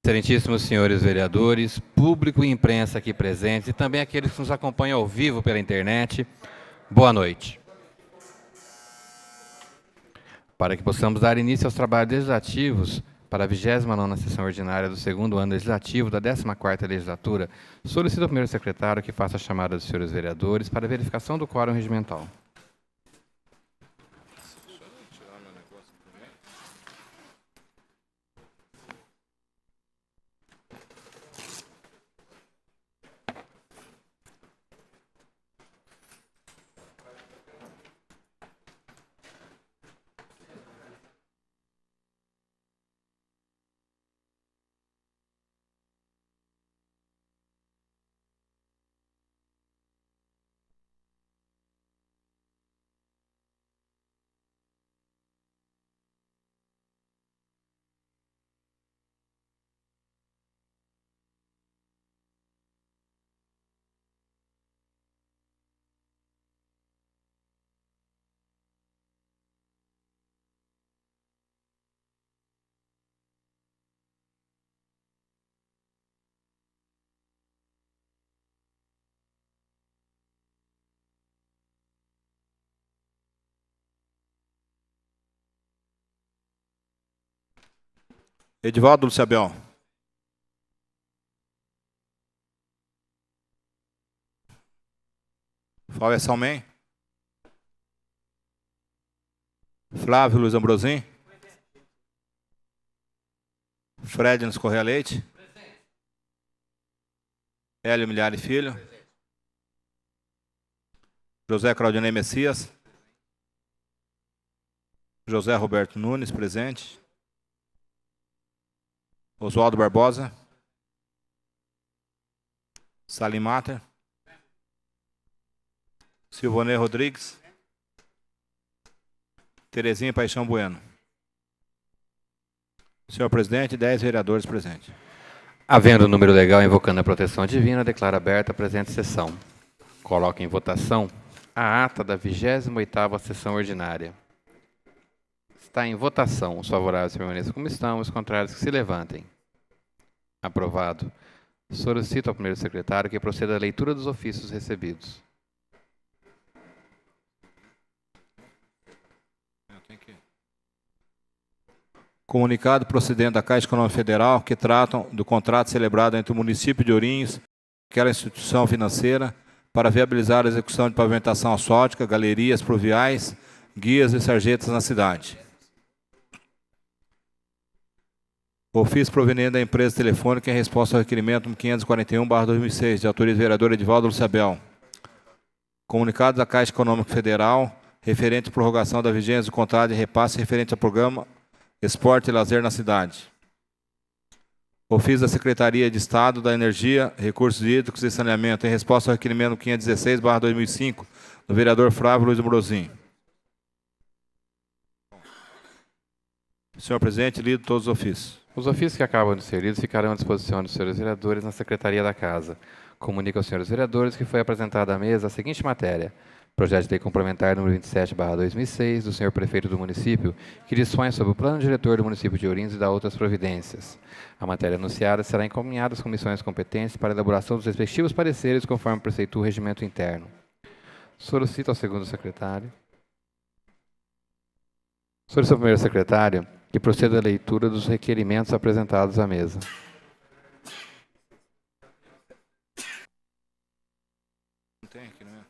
Excelentíssimos senhores vereadores, público e imprensa aqui presentes e também aqueles que nos acompanham ao vivo pela internet, boa noite. Para que possamos dar início aos trabalhos legislativos para a 29ª sessão ordinária do segundo ano legislativo da 14ª legislatura, solicito ao primeiro secretário que faça a chamada dos senhores vereadores para a verificação do quórum regimental. Edivaldo Luciabel. Flávia Salmen. Flávio Luiz Ambrosim. Fred Correia Leite. Hélio Milhari Filho. José Claudinei Messias. José Roberto Nunes, presente. Oswaldo Barbosa. Salim Mater. Silvonê Rodrigues. Terezinha Paixão Bueno. Senhor presidente, 10 vereadores presentes. Havendo o número legal invocando a proteção divina, declaro aberta a presente sessão. Coloco em votação a ata da 28ª sessão ordinária. Está em votação. Os favoráveis permaneçam como estão, os contrários que se levantem. Aprovado. Solicito ao primeiro secretário que proceda à leitura dos ofícios recebidos. Comunicado procedente da Caixa Econômica Federal que tratam do contrato celebrado entre o município de Ourinhos e aquela instituição financeira para viabilizar a execução de pavimentação asfáltica, galerias pluviais, guias e sarjetas na cidade. Ofício proveniente da empresa telefônica em resposta ao requerimento 541/2006, de autoria do vereador Edivaldo Luciabel. Comunicado da Caixa Econômica Federal referente à prorrogação da vigência do contrato de repasse referente ao programa Esporte e Lazer na cidade. Ofício da Secretaria de Estado da Energia, Recursos Hídricos e Saneamento em resposta ao requerimento 516/2005, do vereador Flávio Luiz Ambrosim. Senhor presidente, lido todos os ofícios. Os ofícios que acabam de ser lidos ficarão à disposição dos senhores vereadores na Secretaria da Casa. Comunico aos senhores vereadores que foi apresentada à mesa a seguinte matéria: projeto de lei complementar número 27/2006, do senhor prefeito do município, que dispõe sobre o plano diretor do município de Ourinhos e da outras providências. A matéria anunciada será encaminhada às comissões competentes para a elaboração dos respectivos pareceres, conforme preceitua o regimento interno. Solicito ao segundo secretário. Solicito ao primeiro secretário que proceda à leitura dos requerimentos apresentados à mesa. Não tem aqui, não é?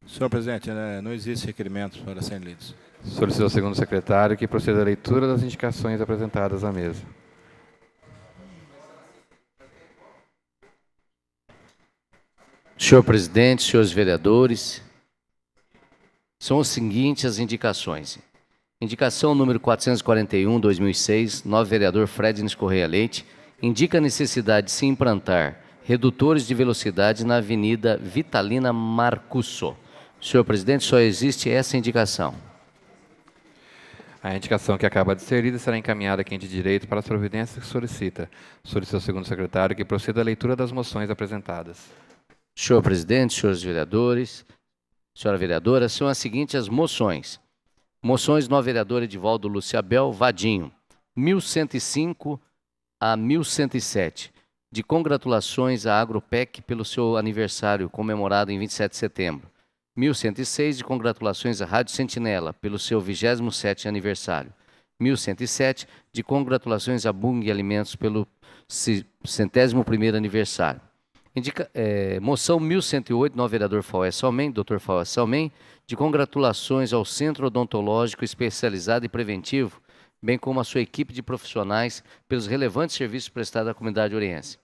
Senhor presidente, não existe requerimento para serem lidos. Solicito ao segundo secretário que proceda à leitura das indicações apresentadas à mesa. Senhor presidente, senhores vereadores, são as seguintes as indicações. Indicação número 441/2006, novo vereador Fred Correia Leite, indica a necessidade de se implantar redutores de velocidade na Avenida Vitalina Marcusso. Senhor presidente, só existe essa indicação. A indicação que acaba de ser lida será encaminhada a quem de direito para as providências que solicita. Solicito ao segundo secretário que proceda à leitura das moções apresentadas. Senhor presidente, senhores vereadores, senhora vereadora, são as seguintes moções. Moções do novo vereador Edivaldo Luciabel Vadinho, 1105 a 1107. De congratulações à Agropec pelo seu aniversário comemorado em 27 de setembro. 1106, de congratulações à Rádio Sentinela pelo seu 27º aniversário. 1107, de congratulações à Bung Alimentos pelo 101º aniversário. Moção 1108, novo vereador Faué Salmen, Dr. Faué Salmen, de congratulações ao Centro Odontológico Especializado e Preventivo, bem como a sua equipe de profissionais pelos relevantes serviços prestados à comunidade oriense.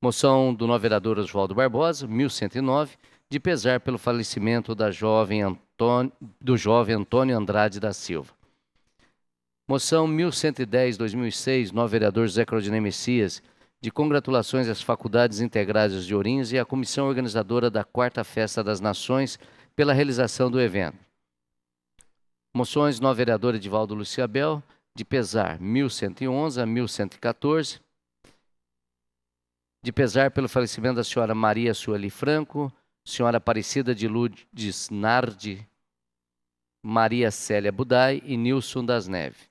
Moção do novo vereador Oswaldo Barbosa, 1109, de pesar pelo falecimento do jovem Antônio Andrade da Silva. Moção 1110/2006, novo vereador José Claudinei Messias, de congratulações às Faculdades Integradas de Ourinhos e à comissão organizadora da 4ª Festa das Nações pela realização do evento. Moções do novo vereador Edivaldo Luciabel, de pesar 1111 a 1114, de pesar pelo falecimento da senhora Maria Sueli Franco, senhora Aparecida de Lourdes Nardi, Maria Célia Budai e Nilson das Neves.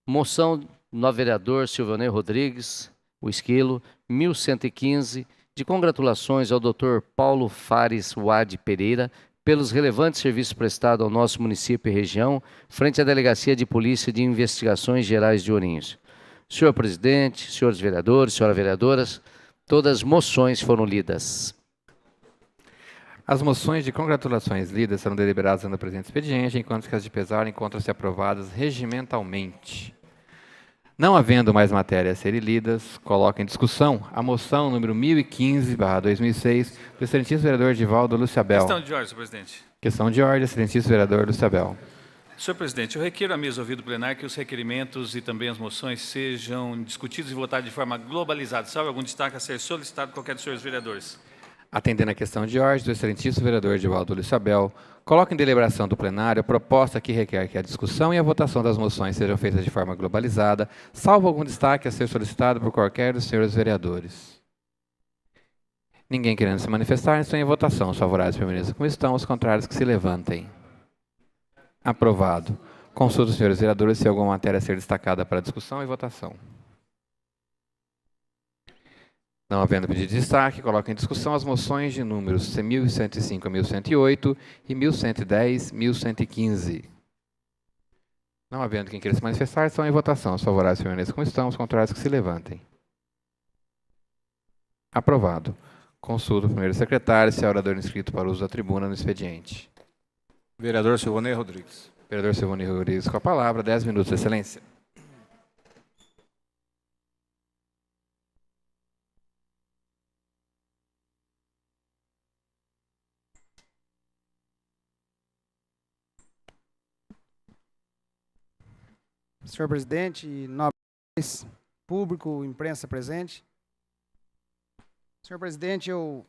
Moção do novo vereador Silvanei Rodrigues, o Esquilo, 1115, de congratulações ao Dr. Paulo Fares Wade Pereira pelos relevantes serviços prestados ao nosso município e região frente à Delegacia de Polícia de Investigações Gerais de Ourinhos. Senhor presidente, senhores vereadores, senhoras vereadoras, todas as moções foram lidas. As moções de congratulações lidas serão deliberadas no presente expediente, enquanto que as de pesar encontram-se aprovadas regimentalmente. Não havendo mais matéria a serem lidas, coloco em discussão a moção número 1015/2006 do excelentíssimo vereador Edivaldo Luciabel. Questão de ordem, senhor presidente. Questão de ordem, excelentíssimo vereador Luciabel. Senhor presidente, eu requeiro à mesa ouvida plenária que os requerimentos e também as moções sejam discutidos e votados de forma globalizada. Salvo algum destaque a ser solicitado por qualquer dos senhores vereadores. Atendendo à questão de ordem do excelentíssimo vereador Edivaldo Luciabel, coloco em deliberação do plenário a proposta que requer que a discussão e a votação das moções sejam feitas de forma globalizada, salvo algum destaque a ser solicitado por qualquer dos senhores vereadores. Ninguém querendo se manifestar, estão em votação. Os favoráveis permaneçam como estão, os contrários que se levantem. Aprovado. Consulto os senhores vereadores se alguma matéria a ser destacada para discussão e votação. Não havendo pedido de destaque, coloco em discussão as moções de números 1105 a 1108 e 1110, 1115. Não havendo quem queira se manifestar, estão em votação. Os favoráveis permaneçam como estão, os contrários que se levantem. Aprovado. Consulto o primeiro secretário se há orador inscrito para uso da tribuna no expediente. Vereador Silvanei Rodrigues. Vereador Silvanei Rodrigues com a palavra. 10 minutos, excelência. Senhor presidente, nobres público, imprensa presente. Senhor presidente, eu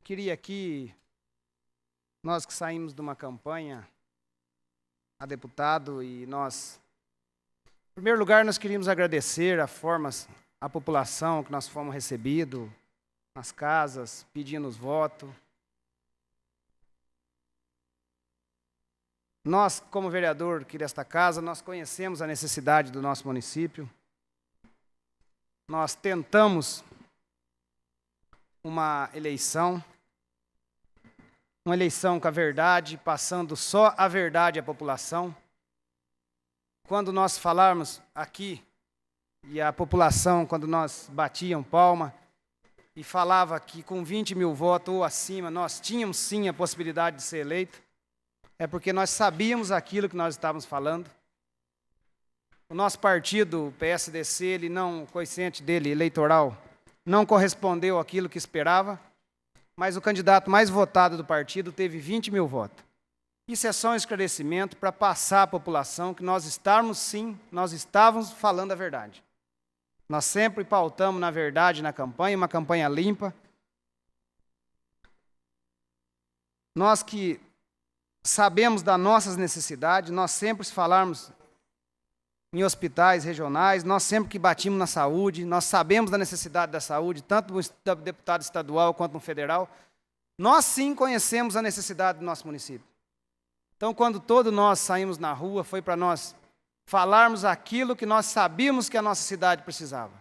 queria aqui, nós que saímos de uma campanha a deputado e nós, em primeiro lugar, nós queríamos agradecer a população que nós fomos recebidos nas casas, pedindo os votos. Nós, como vereador aqui desta casa, nós conhecemos a necessidade do nosso município. Nós tentamos uma eleição com a verdade, passando só a verdade à população. Quando nós falarmos aqui, e a população, quando nós batiam palma, e falava que com 20 mil votos ou acima, nós tínhamos sim a possibilidade de ser eleito, é porque nós sabíamos aquilo que nós estávamos falando. O nosso partido, o PSDC, ele não, o coeficiente dele eleitoral não correspondeu àquilo que esperava, mas o candidato mais votado do partido teve 20 mil votos. Isso é só um esclarecimento para passar à população que nós estávamos falando a verdade. Nós sempre pautamos na verdade na campanha, uma campanha limpa. Nós que sabemos das nossas necessidades, nós sempre falamos em hospitais regionais, nós sempre que batimos na saúde, nós sabemos da necessidade da saúde, tanto do deputado estadual quanto no federal. Nós sim conhecemos a necessidade do nosso município. Então, quando todos nós saímos na rua, foi para nós falarmos aquilo que nós sabíamos que a nossa cidade precisava.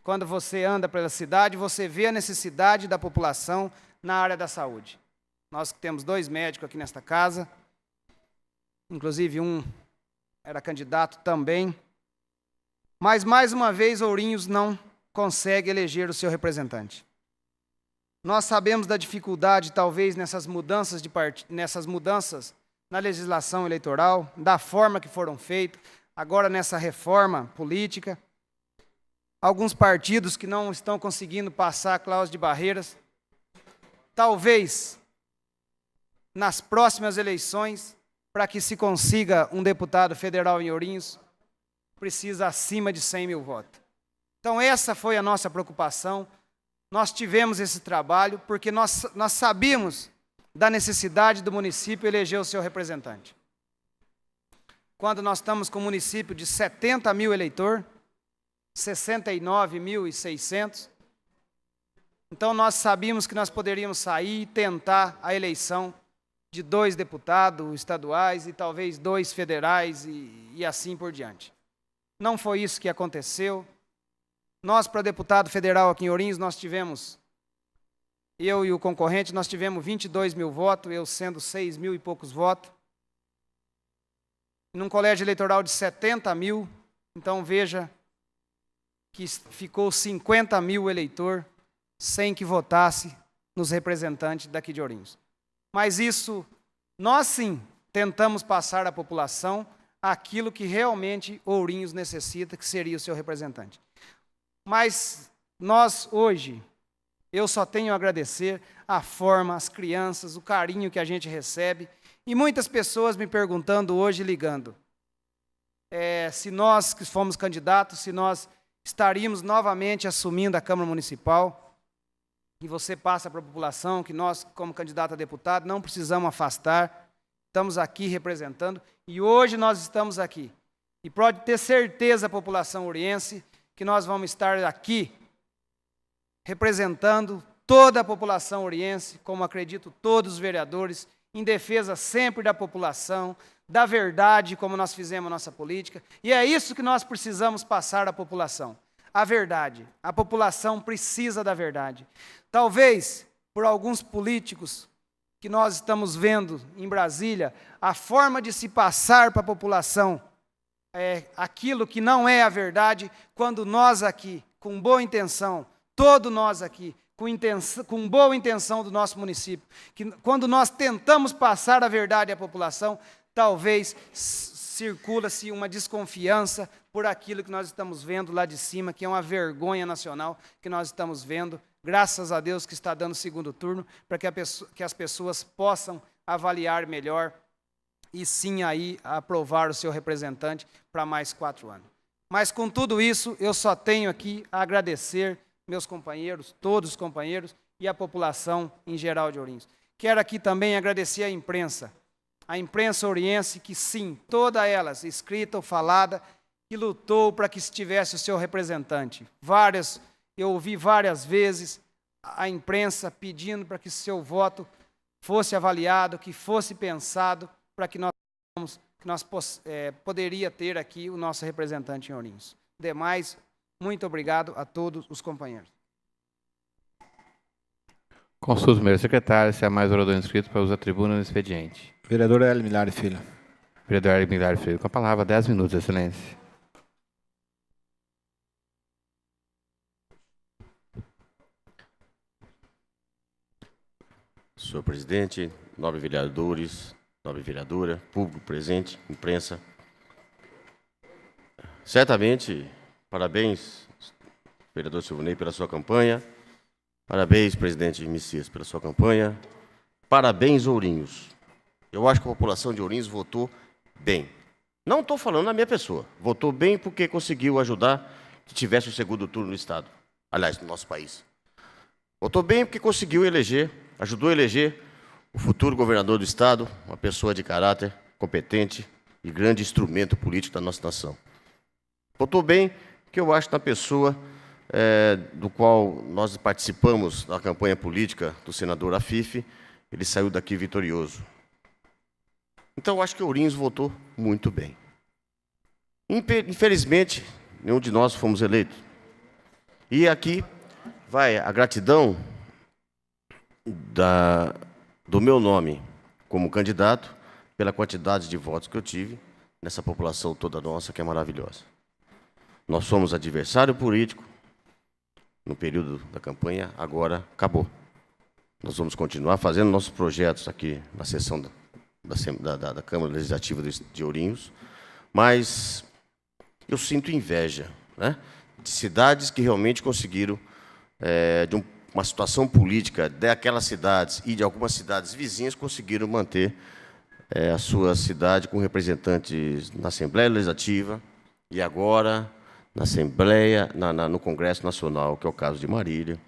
Quando você anda pela cidade, você vê a necessidade da população na área da saúde. Nós temos 2 médicos aqui nesta casa, inclusive um era candidato também, mas mais uma vez Ourinhos não consegue eleger o seu representante. Nós sabemos da dificuldade, talvez, nessas mudanças na legislação eleitoral, da forma que foram feitas, agora nessa reforma política. Alguns partidos que não estão conseguindo passar a cláusula de barreiras. Talvez, nas próximas eleições, para que se consiga um deputado federal em Ourinhos, precisa acima de 100 mil votos. Então, essa foi a nossa preocupação. Nós tivemos esse trabalho porque nós sabíamos da necessidade do município eleger o seu representante. Quando nós estamos com um município de 70 mil eleitores, 69.600, então nós sabíamos que nós poderíamos sair e tentar a eleição de 2 deputados estaduais e talvez 2 federais e assim por diante. Não foi isso que aconteceu. Nós, para deputado federal aqui em Ourinhos, nós tivemos, eu e o concorrente, nós tivemos 22 mil votos, eu sendo 6 mil e poucos votos. Num colégio eleitoral de 70 mil, então veja que ficou 50 mil eleitor sem que votasse nos representantes daqui de Ourinhos. Mas isso, nós sim, tentamos passar à população aquilo que realmente Ourinhos necessita, que seria o seu representante. Mas nós, hoje, eu só tenho a agradecer a forma, as crianças, o carinho que a gente recebe. E muitas pessoas me perguntando hoje, ligando, se nós que fomos candidatos, se nós estaríamos novamente assumindo a Câmara Municipal. E você passa para a população que nós, como candidato a deputado, não precisamos afastar. Estamos aqui representando. E hoje nós estamos aqui. E pode ter certeza a população ouriense que nós vamos estar aqui representando toda a população ouriense, como acredito todos os vereadores, em defesa sempre da população, da verdade, como nós fizemos a nossa política. E é isso que nós precisamos passar à população. A verdade. A população precisa da verdade. Talvez, por alguns políticos que nós estamos vendo em Brasília, a forma de se passar para a população aquilo que não é a verdade, quando nós aqui, com boa intenção, todos nós aqui, com boa intenção do nosso município, que quando nós tentamos passar a verdade à população, talvez circula-se uma desconfiança por aquilo que nós estamos vendo lá de cima, que é uma vergonha nacional que nós estamos vendo, graças a Deus que está dando segundo turno, para que as pessoas possam avaliar melhor e sim aí aprovar o seu representante para mais 4 anos. Mas com tudo isso, eu só tenho aqui a agradecer meus companheiros, todos os companheiros e a população em geral de Ourinhos. Quero aqui também agradecer a imprensa ouriense que sim, toda elas, escrita ou falada, que lutou para que estivesse o seu representante. Eu ouvi várias vezes a imprensa pedindo para que seu voto fosse avaliado, que fosse pensado, para que nós poderia ter aqui o nosso representante em Ourinhos. Demais, muito obrigado a todos os companheiros. Consulta o primeiro secretário, se há mais orador inscrito para usar a tribuna no expediente. Vereador Hélio Milari Filho. Vereador Hélio Milari Filho, com a palavra, 10 minutos, excelência. Senhor presidente, nobres vereadores, nobre vereadora, público presente, imprensa. Certamente, parabéns, vereador Silvanei, pela sua campanha. Parabéns, presidente Messias, pela sua campanha. Parabéns, Ourinhos. Eu acho que a população de Ourinhos votou bem. Não estou falando na minha pessoa. Votou bem porque conseguiu ajudar que tivesse o segundo turno no Estado. Aliás, no nosso país. Votou bem porque conseguiu eleger, ajudou a eleger o futuro governador do Estado, uma pessoa de caráter, competente e grande instrumento político da nossa nação. Votou bem, que eu acho na pessoa do qual nós participamos da campanha política do senador Afife, ele saiu daqui vitorioso. Então, eu acho que Ourinhos votou muito bem. Infelizmente, nenhum de nós fomos eleitos. E aqui vai a gratidão do meu nome como candidato pela quantidade de votos que eu tive nessa população toda nossa, que é maravilhosa. Nós somos adversário político no período da campanha, agora acabou. Nós vamos continuar fazendo nossos projetos aqui na sessão da Câmara Legislativa de Ourinhos, mas eu sinto inveja, né, de cidades que realmente conseguiram, de uma situação política daquelas cidades e de algumas cidades vizinhas, conseguiram manter a sua cidade com representantes na Assembleia Legislativa e agora na Assembleia, no Congresso Nacional, que é o caso de Marília.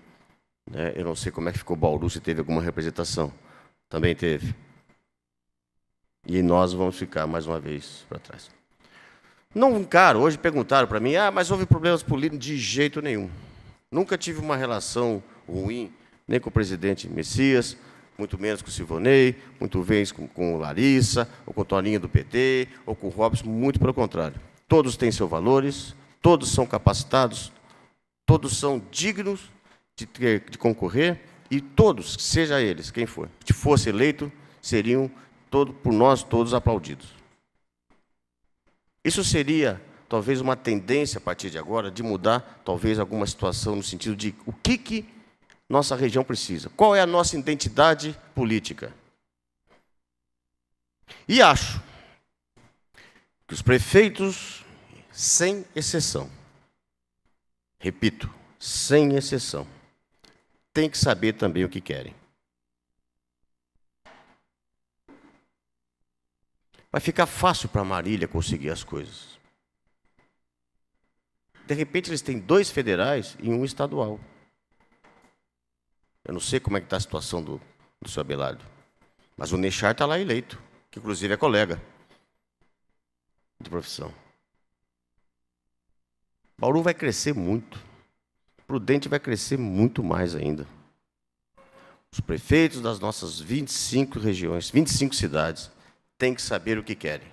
Eu não sei como é que ficou Bauru, se teve alguma representação. Também teve. E nós vamos ficar, mais uma vez, para trás. Não encaro. Hoje perguntaram para mim, mas houve problemas políticos? De jeito nenhum. Nunca tive uma relação ruim, nem com o presidente Messias, muito menos com o Silvonei, muito menos com o Larissa, ou com o Toninho do PT, ou com o Robson, muito pelo contrário. Todos têm seus valores, todos são capacitados, todos são dignos de concorrer, e todos, seja eles, quem for, se fosse eleito, seriam por nós todos aplaudidos. Isso seria, talvez, uma tendência, a partir de agora, de mudar, talvez, alguma situação no sentido de o que nossa região precisa. Qual é a nossa identidade política? E acho que os prefeitos, sem exceção, repito, sem exceção, têm que saber também o que querem. Vai ficar fácil para Marília conseguir as coisas. De repente, eles têm 2 federais e 1 estadual. Eu não sei como é que está a situação do senhor Abelardo, mas o Nechar está lá eleito, que inclusive é colega de profissão. Bauru vai crescer muito. Prudente vai crescer muito mais ainda. Os prefeitos das nossas 25 regiões, 25 cidades, têm que saber o que querem.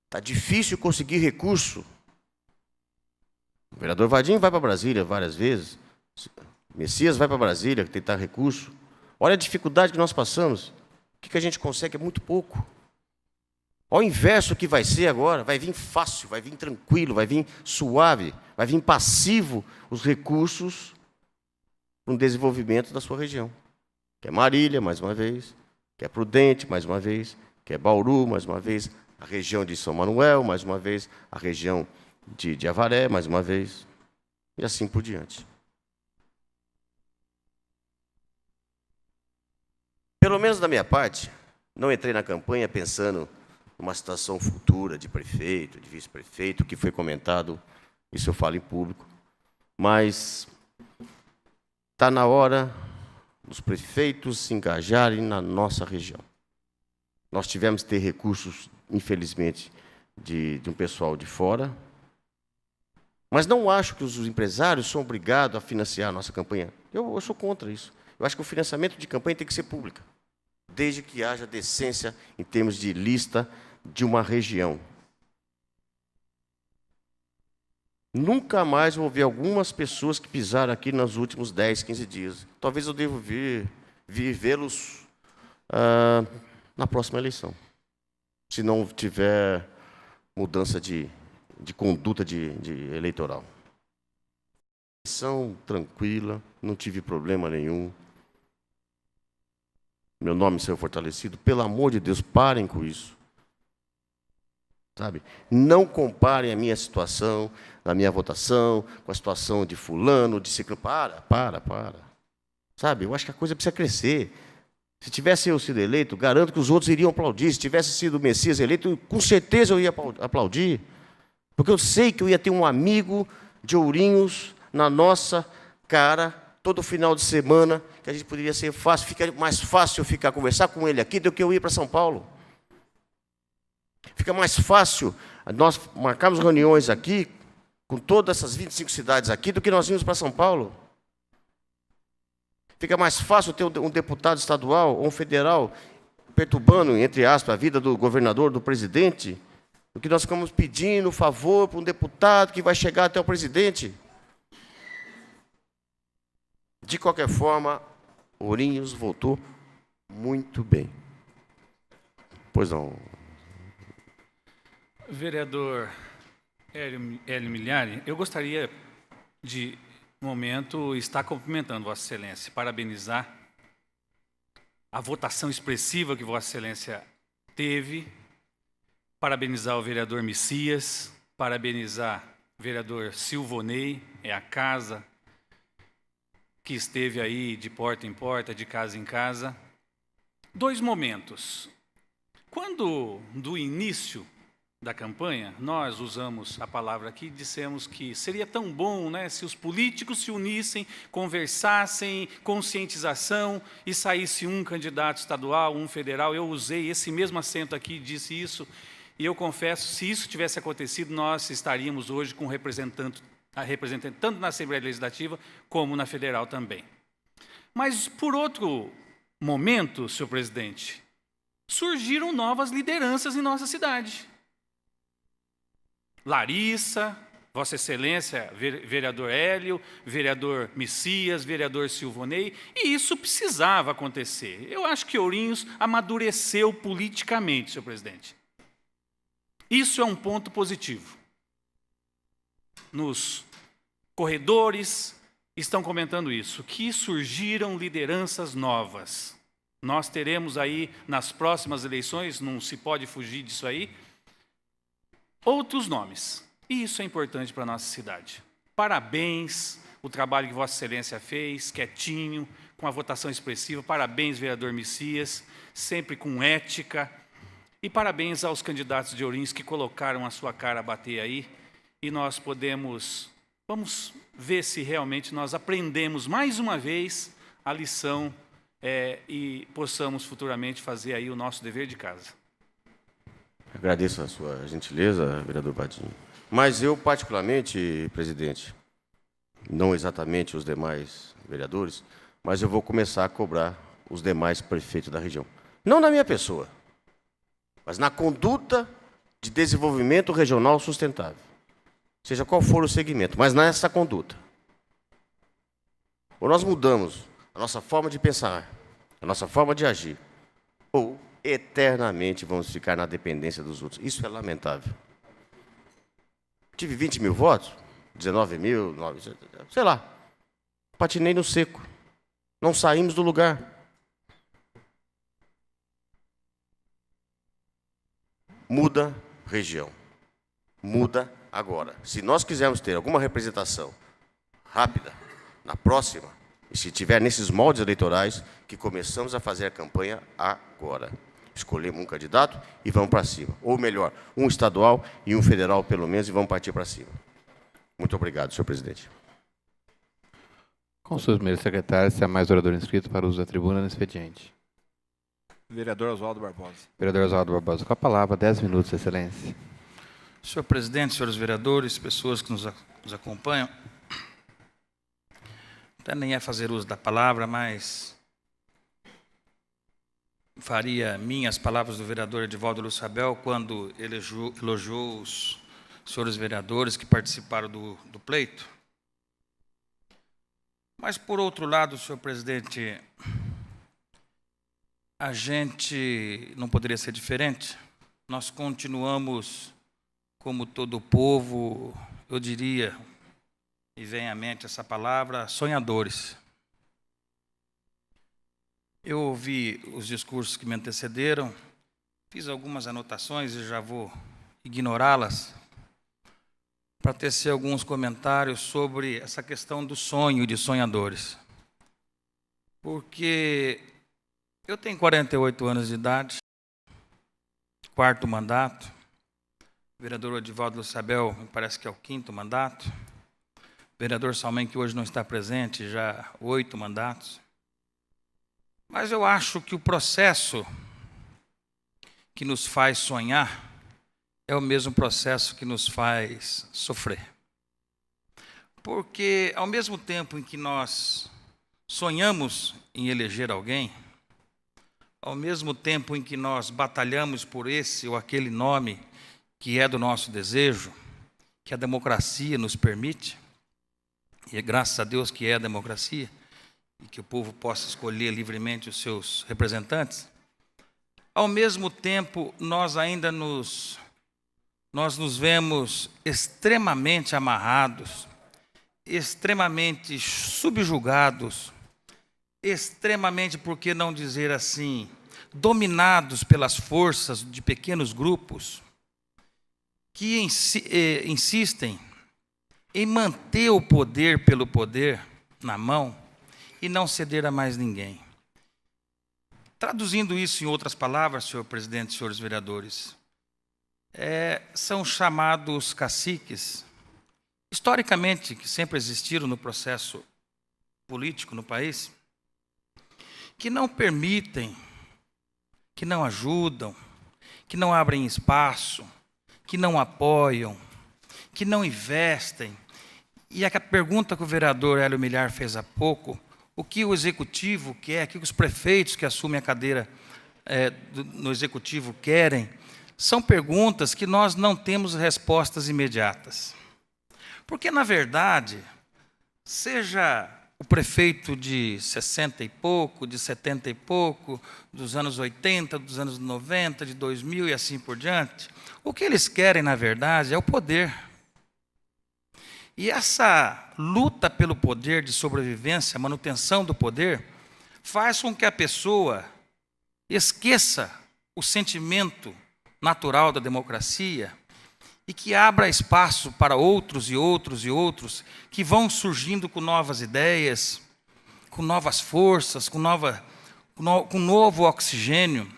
Está difícil conseguir recurso. O vereador Vadinho vai para Brasília várias vezes. Messias vai para Brasília tentar recurso. Olha a dificuldade que nós passamos. O que a gente consegue é muito pouco. Ao inverso que vai ser agora, vai vir fácil, vai vir tranquilo, vai vir suave, vai vir passivo os recursos para o desenvolvimento da sua região. Que é Marília, mais uma vez, que é Prudente, mais uma vez, que é Bauru, mais uma vez, a região de São Manuel, mais uma vez, a região de Avaré, mais uma vez, e assim por diante. Pelo menos da minha parte, não entrei na campanha pensando numa situação futura de prefeito, de vice-prefeito, que foi comentado, isso eu falo em público, mas está na hora dos prefeitos se engajarem na nossa região. Nós tivemos que ter recursos, infelizmente, de um pessoal de fora, mas não acho que os empresários são obrigados a financiar a nossa campanha. Eu sou contra isso. Eu acho que o financiamento de campanha tem que ser público, desde que haja decência em termos de lista de uma região. Nunca mais vou ver algumas pessoas que pisaram aqui nos últimos 10, 15 dias. Talvez eu devo vê-los na próxima eleição, se não tiver mudança de conduta eleitoral. Eleição tranquila, não tive problema nenhum. Meu nome saiu fortalecido. Pelo amor de Deus, parem com isso. Sabe? Não comparem a minha situação, a minha votação, com a situação de fulano, de ciclano. Para. Sabe? Eu acho que a coisa precisa crescer. Se tivesse eu sido eleito, garanto que os outros iriam aplaudir. Se tivesse sido o Messias eleito, com certeza eu ia aplaudir. Porque eu sei que eu ia ter um amigo de Ourinhos na nossa cara, todo final de semana, que a gente poderia ser fácil, fica mais fácil eu conversar com ele aqui do que eu ir para São Paulo. Fica mais fácil Nós marcamos reuniões aqui, com todas essas 25 cidades aqui, do que nós vimos para São Paulo. Fica mais fácil ter um deputado estadual ou um federal perturbando, entre aspas, a vida do governador, do presidente, do que nós ficamos pedindo favor para um deputado que vai chegar até o presidente. De qualquer forma, Ourinhos votou muito bem. Pois não. Vereador Hélio Miliari, eu gostaria de, no momento, estar cumprimentando Vossa Excelência, parabenizar a votação expressiva que Vossa Excelência teve, parabenizar o vereador Messias, parabenizar o vereador Silvonei, é a casa que esteve aí de porta em porta, de casa em casa. 2 momentos. Quando, do início da campanha, nós usamos a palavra aqui e dissemos que seria tão bom, né, se os políticos se unissem, conversassem, conscientização, e saísse um candidato estadual, um federal. Eu usei esse mesmo acento aqui e disse isso, e eu confesso, se isso tivesse acontecido, nós estaríamos hoje com representante tanto na Assembleia Legislativa como na Federal também. Mas, por outro momento, senhor presidente, surgiram novas lideranças em nossa cidade. Larissa, Vossa Excelência, vereador Hélio, vereador Messias, vereador Silvonei, e isso precisava acontecer. Eu acho que Ourinhos amadureceu politicamente, senhor presidente. Isso é um ponto positivo. Nos corredores estão comentando isso, que surgiram lideranças novas. Nós teremos aí, nas próximas eleições, não se pode fugir disso aí, outros nomes. E isso é importante para a nossa cidade. Parabéns, o trabalho que Vossa Excelência fez, quietinho, com a votação expressiva. Parabéns, vereador Messias, sempre com ética. E parabéns aos candidatos de Ourinhos que colocaram a sua cara a bater aí. E nós vamos ver se realmente nós aprendemos mais uma vez a lição e possamos futuramente fazer aí o nosso dever de casa. Agradeço a sua gentileza, vereador Badinho. Mas eu, particularmente, presidente, não exatamente os demais vereadores, mas eu vou começar a cobrar os demais prefeitos da região. Não na minha pessoa, mas na conduta de desenvolvimento regional sustentável. Seja qual for o segmento, mas nessa conduta. Ou nós mudamos a nossa forma de pensar, a nossa forma de agir, ou eternamente vamos ficar na dependência dos outros. Isso é lamentável. Tive 20 mil votos, 19 mil, 9, sei lá. Patinei no seco. Não saímos do lugar. Muda região. Muda agora. Se nós quisermos ter alguma representação rápida na próxima, e se tiver nesses moldes eleitorais, que começamos a fazer a campanha agora. Escolhemos um candidato e vamos para cima. Ou melhor, um estadual e um federal, pelo menos, e vamos partir para cima. Muito obrigado, senhor presidente. Com os seus primeiros secretários, se há mais orador inscrito para o uso da tribuna no expediente. Vereador Oswaldo Barbosa. Vereador Oswaldo Barbosa, com a palavra, 10 minutos, excelência. Senhor presidente, senhores vereadores, pessoas que nos acompanham, até nem é fazer uso da palavra, mas faria minhas palavras do vereador Edivaldo Luchabel quando elogiou os senhores vereadores que participaram do pleito. Mas, por outro lado, senhor presidente, a gente não poderia ser diferente. Nós continuamos, como todo o povo, eu diria, e vem à mente essa palavra, sonhadores. Eu ouvi os discursos que me antecederam, fiz algumas anotações e já vou ignorá-las, para tecer alguns comentários sobre essa questão do sonho de sonhadores. Porque eu tenho 48 anos de idade, 4º mandato, o vereador Edivaldo Luchabel, me parece que é o 5º mandato, o vereador Salmen, que hoje não está presente, já 8 mandatos. Mas eu acho que o processo que nos faz sonhar é o mesmo processo que nos faz sofrer. Porque, ao mesmo tempo em que nós sonhamos em eleger alguém, ao mesmo tempo em que nós batalhamos por esse ou aquele nome que é do nosso desejo, que a democracia nos permite, e é graças a Deus que é a democracia, e que o povo possa escolher livremente os seus representantes, ao mesmo tempo nós ainda nos vemos extremamente amarrados, extremamente subjugados, extremamente, por que não dizer assim, dominados pelas forças de pequenos grupos que insistem em manter o poder pelo poder na mão e não ceder a mais ninguém. Traduzindo isso em outras palavras, senhor presidente, senhores vereadores, são chamados caciques, historicamente, que sempre existiram no processo político no país, que não permitem, que não ajudam, que não abrem espaço, que não apoiam, que não investem. E a pergunta que o vereador Hélio Milhar fez há pouco, o que o executivo quer, o que os prefeitos que assumem a cadeira no executivo querem, são perguntas que nós não temos respostas imediatas. Porque, na verdade, seja o prefeito de 60 e pouco, de 70 e pouco, dos anos 80, dos anos 90, de 2000 e assim por diante, o que eles querem, na verdade, é o poder. E essa luta pelo poder de sobrevivência, manutenção do poder, faz com que a pessoa esqueça o sentimento natural da democracia e que abra espaço para outros e outros e outros que vão surgindo com novas ideias, com novas forças, com novo oxigênio,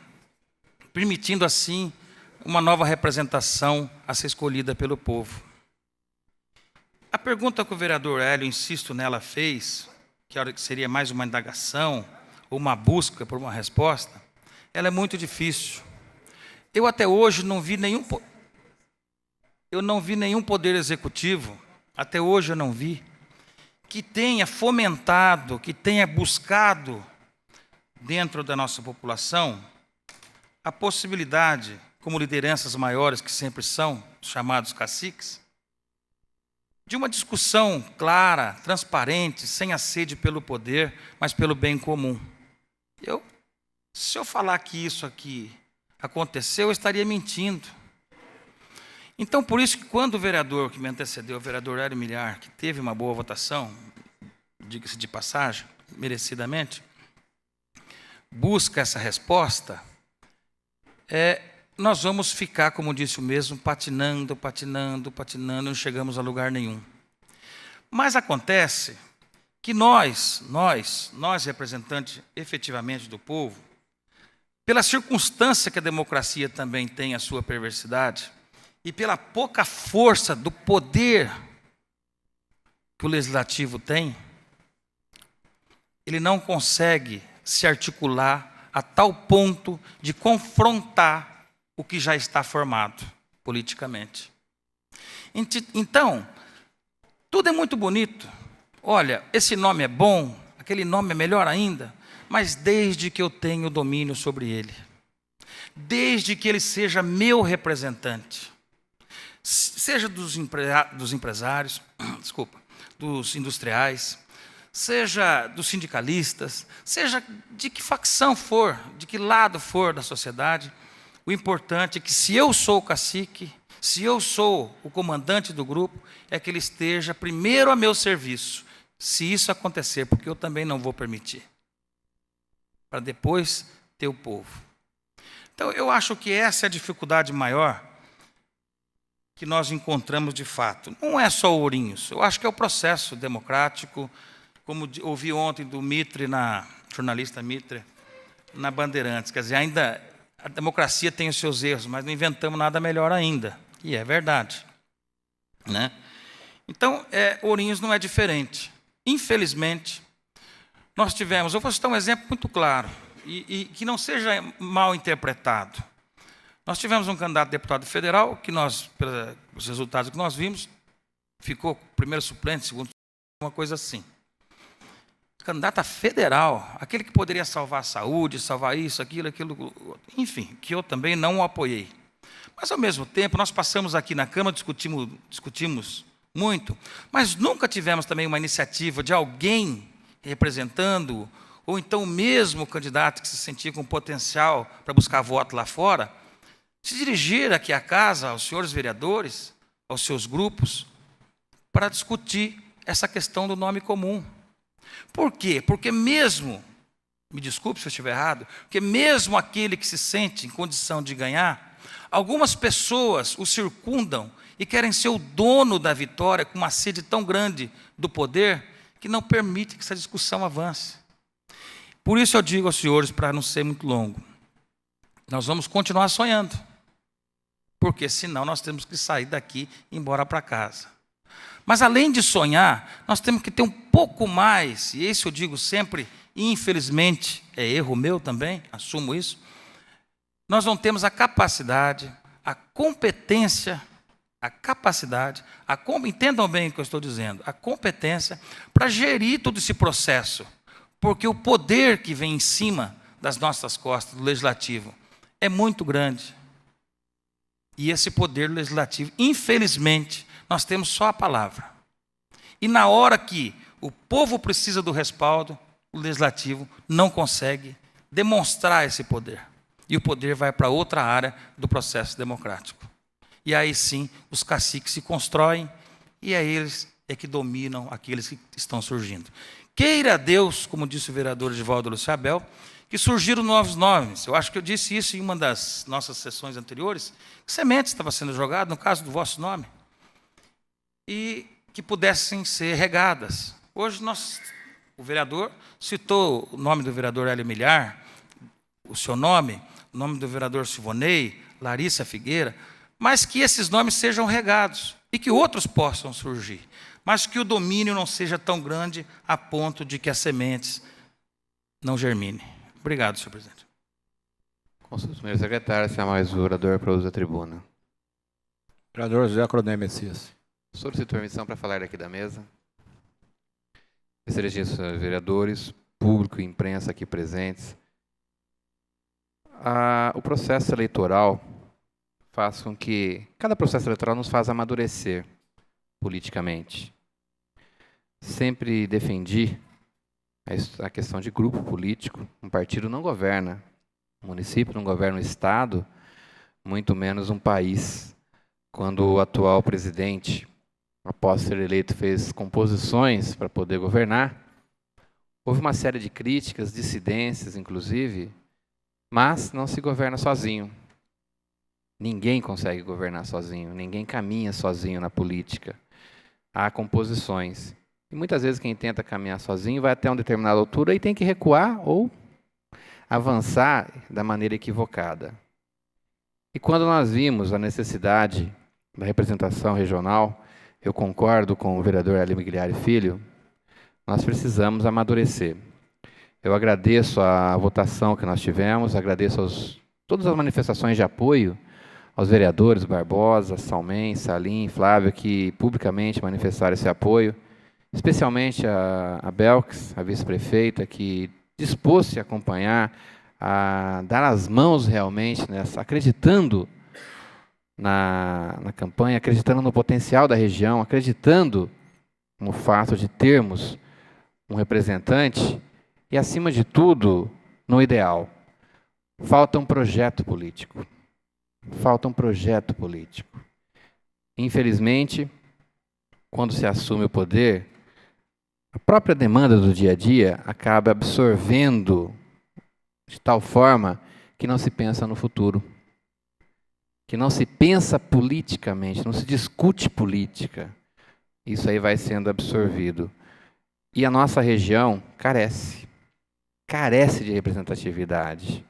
permitindo assim uma nova representação a ser escolhida pelo povo. A pergunta que o vereador Hélio, insisto nela, fez, que seria mais uma indagação ou uma busca por uma resposta, ela é muito difícil. Eu até hoje não vi nenhum poder executivo, até hoje eu não vi, que tenha fomentado, que tenha buscado dentro da nossa população a possibilidade, como lideranças maiores que sempre são, chamados caciques, de uma discussão clara, transparente, sem a sede pelo poder, mas pelo bem comum. Se eu falar que isso aqui aconteceu, eu estaria mentindo. Então, por isso que quando o vereador que me antecedeu, o vereador Hélio Milhar, que teve uma boa votação, diga-se de passagem, merecidamente, busca essa resposta, nós vamos ficar, como disse o mesmo, patinando, não chegamos a lugar nenhum. Mas acontece que nós representantes efetivamente do povo, pela circunstância que a democracia também tem a sua perversidade, e pela pouca força do poder que o legislativo tem, ele não consegue se articular a tal ponto de confrontar o que já está formado politicamente. Então, tudo é muito bonito. Olha, esse nome é bom, aquele nome é melhor ainda, mas desde que eu tenho domínio sobre ele, desde que ele seja meu representante, seja dos empresários, dos industriais, seja dos sindicalistas, seja de que facção for, de que lado for da sociedade, o importante é que, se eu sou o cacique, se eu sou o comandante do grupo, é que ele esteja primeiro a meu serviço, se isso acontecer, porque eu também não vou permitir, para depois ter o povo. Então, eu acho que essa é a dificuldade maior que nós encontramos de fato. Não é só Ourinhos, eu acho que é o processo democrático, como ouvi ontem do Mitre, jornalista Mitre, na Bandeirantes. Quer dizer, ainda a democracia tem os seus erros, mas não inventamos nada melhor ainda. E é verdade. Né? Então, Ourinhos não é diferente. Infelizmente, nós tivemos, eu vou citar um exemplo muito claro, e que não seja mal interpretado. Nós tivemos um candidato a deputado federal, que nós, pelos resultados que nós vimos, ficou primeiro suplente, segundo suplente, uma coisa assim. Candidato a federal, aquele que poderia salvar a saúde, salvar isso, aquilo, enfim, que eu também não o apoiei. Mas, ao mesmo tempo, nós passamos aqui na Câmara, discutimos muito, mas nunca tivemos também uma iniciativa de alguém representando, ou então o mesmo candidato que se sentia com potencial para buscar voto lá fora, se dirigir aqui à casa, aos senhores vereadores, aos seus grupos, para discutir essa questão do nome comum. Por quê? Porque mesmo, me desculpe se eu estiver errado, porque mesmo aquele que se sente em condição de ganhar, algumas pessoas o circundam e querem ser o dono da vitória com uma sede tão grande do poder que não permite que essa discussão avance. Por isso eu digo aos senhores, para não ser muito longo, nós vamos continuar sonhando, porque senão nós temos que sair daqui e ir embora para casa. Mas além de sonhar, nós temos que ter um pouco mais, e isso eu digo sempre, e infelizmente, é erro meu também, assumo isso, nós não temos a capacidade, a competência, entendam bem o que eu estou dizendo, a competência para gerir todo esse processo, porque o poder que vem em cima das nossas costas, do Legislativo, é muito grande. E esse poder legislativo, infelizmente, nós temos só a palavra. E na hora que o povo precisa do respaldo, o Legislativo não consegue demonstrar esse poder. E o poder vai para outra área do processo democrático. E aí sim, os caciques se constroem, e é eles que dominam aqueles que estão surgindo. Queira Deus, como disse o vereador Edivaldo Luciabel, que surgiram novos nomes. Eu acho que eu disse isso em uma das nossas sessões anteriores, que sementes estava sendo jogado, no caso do vosso nome, e que pudessem ser regadas. Hoje o vereador citou o nome do vereador Hélio Milhar, o seu nome, o nome do vereador Silvonei, Larissa Figueira, mas que esses nomes sejam regados e que outros possam surgir, mas que o domínio não seja tão grande a ponto de que as sementes não germinem. Obrigado, senhor presidente. Consulta o senhor secretário, se há mais orador para o uso da tribuna. Vereador José Cronel Messias. Solicito permissão para falar daqui da mesa. Excelentíssimos vereadores, público e imprensa aqui presentes. O processo eleitoral faz com que... Cada processo eleitoral nos faz amadurecer politicamente. Sempre defendi a questão de grupo político. Um partido não governa um município, não governa um estado, muito menos um país. Quando o atual presidente, após ser eleito, fez composições para poder governar, houve uma série de críticas, dissidências, inclusive, mas não se governa sozinho. Ninguém consegue governar sozinho, ninguém caminha sozinho na política. Há composições. E muitas vezes quem tenta caminhar sozinho vai até uma determinada altura e tem que recuar ou avançar da maneira equivocada. E quando nós vimos a necessidade da representação regional, eu concordo com o vereador Hélio Migliari Filho, nós precisamos amadurecer. Eu agradeço a votação que nós tivemos, agradeço todas as manifestações de apoio aos vereadores Barbosa, Salmen, Salim, Flávio, que publicamente manifestaram esse apoio, especialmente a Belks, a vice-prefeita, que dispôs-se a acompanhar, a dar as mãos realmente, acreditando na campanha, acreditando no potencial da região, acreditando no fato de termos um representante e, acima de tudo, no ideal. Falta um projeto político. Falta um projeto político. Infelizmente, quando se assume o poder, a própria demanda do dia a dia acaba absorvendo de tal forma que não se pensa no futuro, que não se pensa politicamente, não se discute política. Isso aí vai sendo absorvido. E a nossa região carece de representatividade,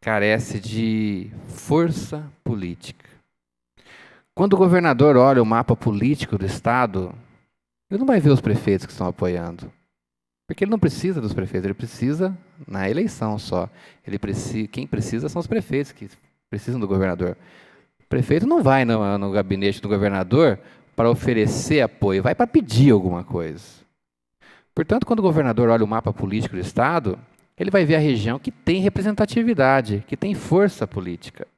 carece de força política. Quando o governador olha o mapa político do Estado, ele não vai ver os prefeitos que estão apoiando. Porque ele não precisa dos prefeitos, ele precisa na eleição só. Quem precisa são os prefeitos que precisam do governador. O prefeito não vai no gabinete do governador para oferecer apoio, vai para pedir alguma coisa. Portanto, quando o governador olha o mapa político do Estado, ele vai ver a região que tem representatividade, que tem força política.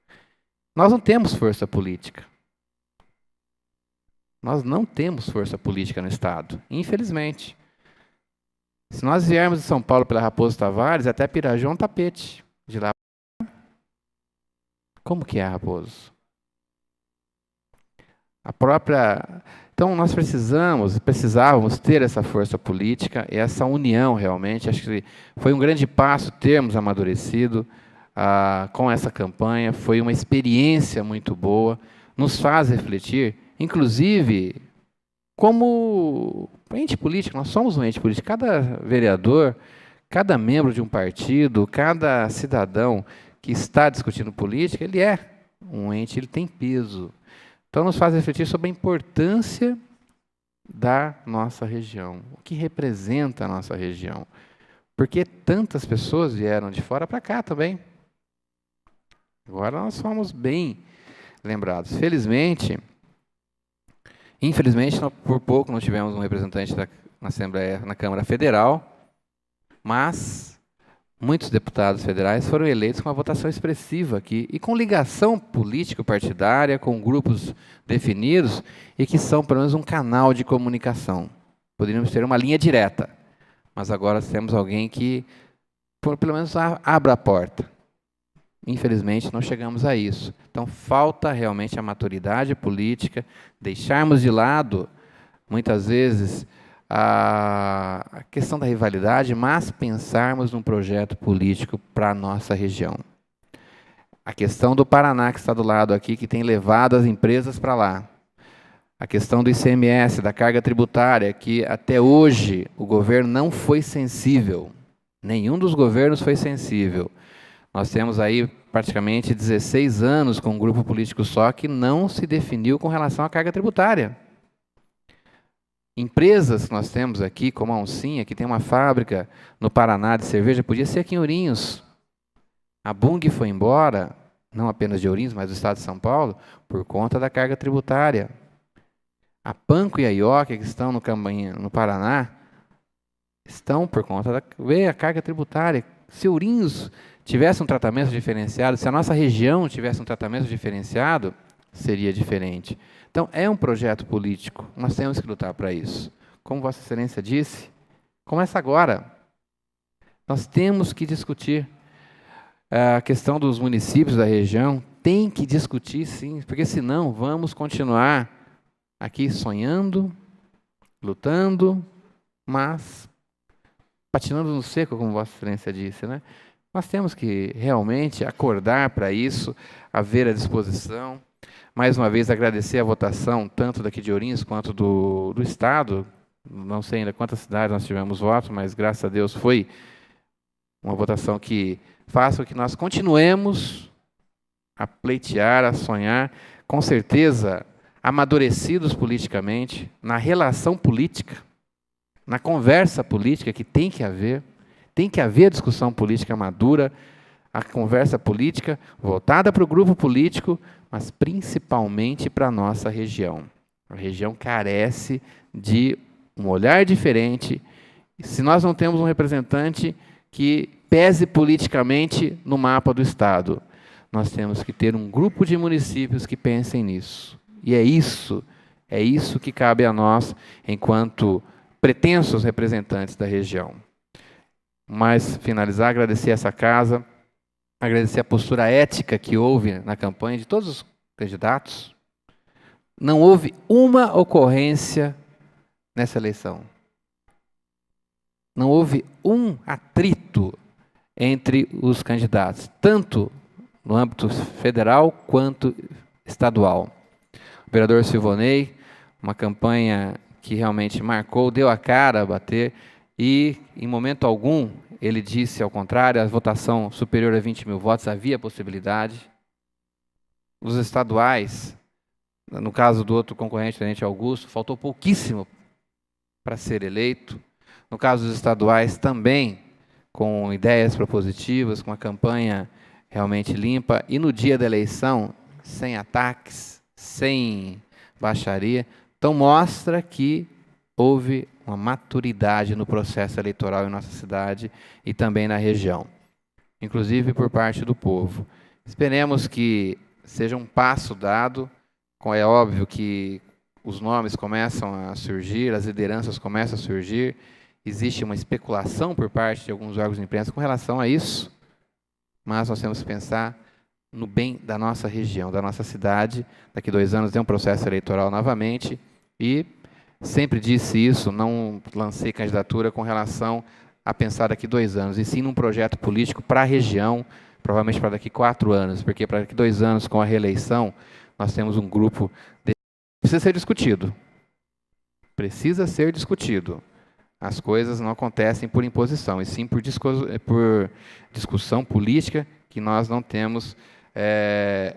Nós não temos força política. Nós não temos força política no Estado, infelizmente. Se nós viermos de São Paulo pela Raposo Tavares, até Pirajá é um tapete. De lá. Como que é a Raposo? A própria... Então, nós precisávamos ter essa força política e essa união, realmente. Acho que foi um grande passo termos amadurecido com essa campanha. Foi uma experiência muito boa. Nos faz refletir, inclusive, como ente político. Nós somos um ente político. Cada vereador, cada membro de um partido, cada cidadão que está discutindo política, ele é um ente, ele tem peso. Então, nos faz refletir sobre a importância da nossa região, o que representa a nossa região. Porque tantas pessoas vieram de fora para cá também. Agora nós fomos bem lembrados. Infelizmente, por pouco não tivemos um representante na Assembleia, na Câmara Federal, mas muitos deputados federais foram eleitos com uma votação expressiva aqui e com ligação político-partidária, com grupos definidos e que são, pelo menos, um canal de comunicação. Poderíamos ter uma linha direta, mas agora temos alguém que, pelo menos, abra a porta. Infelizmente, não chegamos a isso. Então, falta realmente a maturidade política, deixarmos de lado, muitas vezes, a questão da rivalidade, mas pensarmos num projeto político para a nossa região. A questão do Paraná, que está do lado aqui, que tem levado as empresas para lá. A questão do ICMS, da carga tributária, que até hoje o governo não foi sensível. Nenhum dos governos foi sensível. Nós temos aí praticamente 16 anos com um grupo político só que não se definiu com relação à carga tributária. Empresas que nós temos aqui, como a Oncinha, que tem uma fábrica no Paraná de cerveja, podia ser aqui em Ourinhos. A Bung foi embora, não apenas de Ourinhos, mas do estado de São Paulo, por conta da carga tributária. A Panko e a Ioca, que estão no Paraná, estão por conta da carga tributária. Se Ourinhos tivesse um tratamento diferenciado, se a nossa região tivesse um tratamento diferenciado, seria diferente. Então, é um projeto político, nós temos que lutar para isso. Como Vossa Excelência disse, começa agora. Nós temos que discutir a questão dos municípios da região, tem que discutir sim, porque senão vamos continuar aqui sonhando, lutando, mas patinando no seco, como Vossa Excelência disse, né? Nós temos que realmente acordar para isso, haver a disposição. Mais uma vez, agradecer a votação, tanto daqui de Ourinhos quanto do Estado. Não sei ainda quantas cidades nós tivemos votos, mas, graças a Deus, foi uma votação que faça com que nós continuemos a pleitear, a sonhar, com certeza, amadurecidos politicamente, na relação política, na conversa política que tem que haver discussão política madura, a conversa política voltada para o grupo político, mas principalmente para a nossa região. A região carece de um olhar diferente. Se nós não temos um representante que pese politicamente no mapa do Estado, nós temos que ter um grupo de municípios que pensem nisso. E é isso que cabe a nós, enquanto pretensos representantes da região. Mas, finalizar, agradecer essa casa, agradecer a postura ética que houve na campanha de todos os candidatos. Não houve uma ocorrência nessa eleição. Não houve um atrito entre os candidatos, tanto no âmbito federal quanto estadual. O vereador Silvonei, uma campanha que realmente marcou, deu a cara a bater e, em momento algum, ele disse ao contrário, a votação superior a 20 mil votos havia possibilidade. Os estaduais, no caso do outro concorrente, Tenente Augusto, faltou pouquíssimo para ser eleito. No caso dos estaduais, também com ideias propositivas, com a campanha realmente limpa e no dia da eleição, sem ataques, sem baixaria. Então, mostra que houve uma maturidade no processo eleitoral em nossa cidade e também na região, inclusive por parte do povo. Esperemos que seja um passo dado. É óbvio que os nomes começam a surgir, as lideranças começam a surgir, existe uma especulação por parte de alguns órgãos de imprensa com relação a isso, mas nós temos que pensar no bem da nossa região, da nossa cidade. Daqui 2 anos tem um processo eleitoral novamente e sempre disse isso, não lancei candidatura com relação a pensar daqui 2 anos, e sim num projeto político para a região, provavelmente para daqui 4 anos, porque para daqui 2 anos, com a reeleição, nós temos um grupo que precisa ser discutido. Precisa ser discutido. As coisas não acontecem por imposição, e sim por discussão política, que nós não temos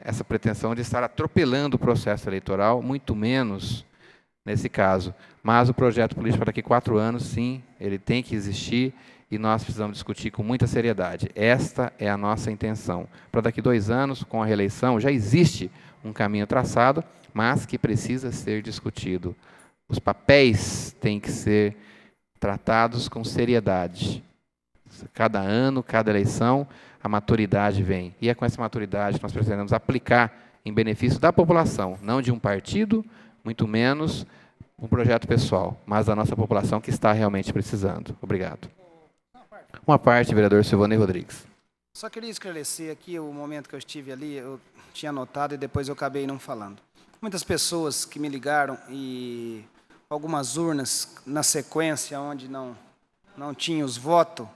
essa pretensão de estar atropelando o processo eleitoral, muito menos nesse caso. Mas o projeto político para daqui 4 anos, sim, ele tem que existir e nós precisamos discutir com muita seriedade. Esta é a nossa intenção. Para daqui 2 anos, com a reeleição, já existe um caminho traçado, mas que precisa ser discutido. Os papéis têm que ser tratados com seriedade. Cada ano, cada eleição, a maturidade vem. E é com essa maturidade que nós pretendemos aplicar em benefício da população, não de um partido, muito menos um projeto pessoal, mas da nossa população que está realmente precisando. Obrigado. Uma parte, vereador Silvanei Rodrigues. Só queria esclarecer aqui o momento que eu estive ali, eu tinha anotado e depois eu acabei não falando. Muitas pessoas que me ligaram e algumas urnas na sequência onde não tinha os votos,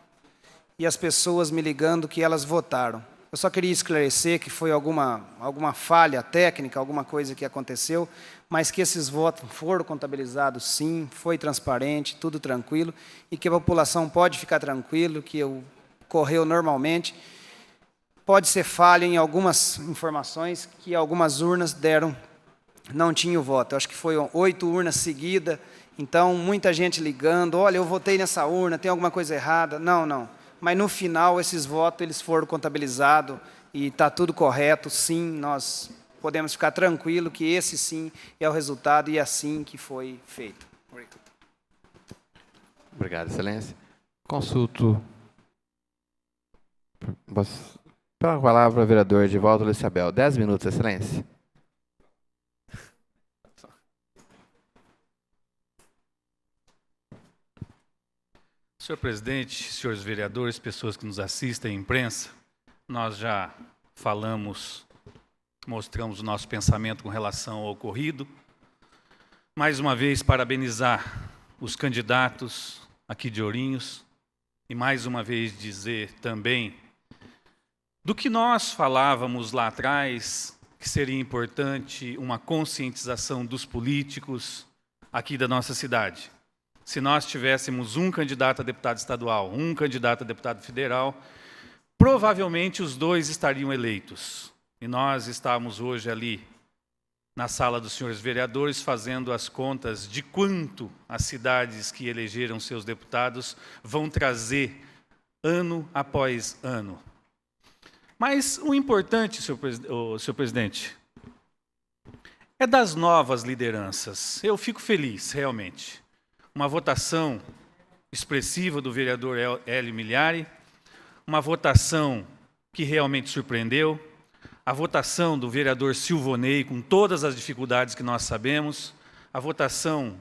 e as pessoas me ligando que elas votaram. Eu só queria esclarecer que foi alguma falha técnica, alguma coisa que aconteceu, mas que esses votos foram contabilizados sim, foi transparente, tudo tranquilo, e que a população pode ficar tranquilo, que ocorreu normalmente. Pode ser falha em algumas informações, que algumas urnas não tinham voto. Eu acho que foi 8 urnas seguidas, então muita gente ligando, olha, eu votei nessa urna, tem alguma coisa errada. Não. Mas no final esses votos eles foram contabilizados e está tudo correto, sim, nós podemos ficar tranquilos que esse sim é o resultado e é assim que foi feito. Obrigado, excelência. Consulto. Pela palavra, o vereador Edivaldo Luciabel. 10 minutos, excelência. Senhor presidente, senhores vereadores, pessoas que nos assistem, imprensa, nós já falamos, mostramos o nosso pensamento com relação ao ocorrido. Mais uma vez, parabenizar os candidatos aqui de Ourinhos e mais uma vez dizer também do que nós falávamos lá atrás, que seria importante uma conscientização dos políticos aqui da nossa cidade. Se nós tivéssemos um candidato a deputado estadual, um candidato a deputado federal, provavelmente os 2 estariam eleitos. E nós estávamos hoje ali na sala dos senhores vereadores fazendo as contas de quanto as cidades que elegeram seus deputados vão trazer ano após ano. Mas o importante, senhor presidente, é das novas lideranças. Eu fico feliz, realmente. Uma votação expressiva do vereador Hélio Miliari, uma votação que realmente surpreendeu, a votação do vereador Silvanei, com todas as dificuldades que nós sabemos, a votação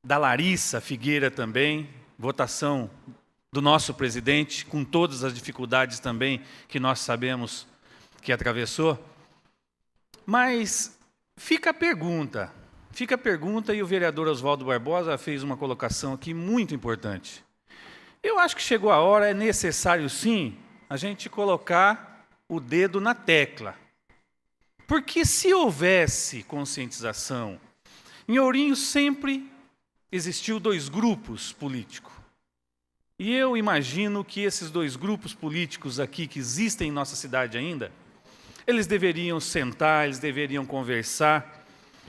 da Larissa Figueira também, votação do nosso presidente, com todas as dificuldades também que nós sabemos que atravessou. Mas fica a pergunta, e o vereador Oswaldo Barbosa fez uma colocação aqui muito importante. Eu acho que chegou a hora, é necessário sim, a gente colocar o dedo na tecla. Porque se houvesse conscientização, em Ourinhos sempre existiu 2 grupos políticos. E eu imagino que esses 2 grupos políticos aqui que existem em nossa cidade ainda, eles deveriam sentar, eles deveriam conversar.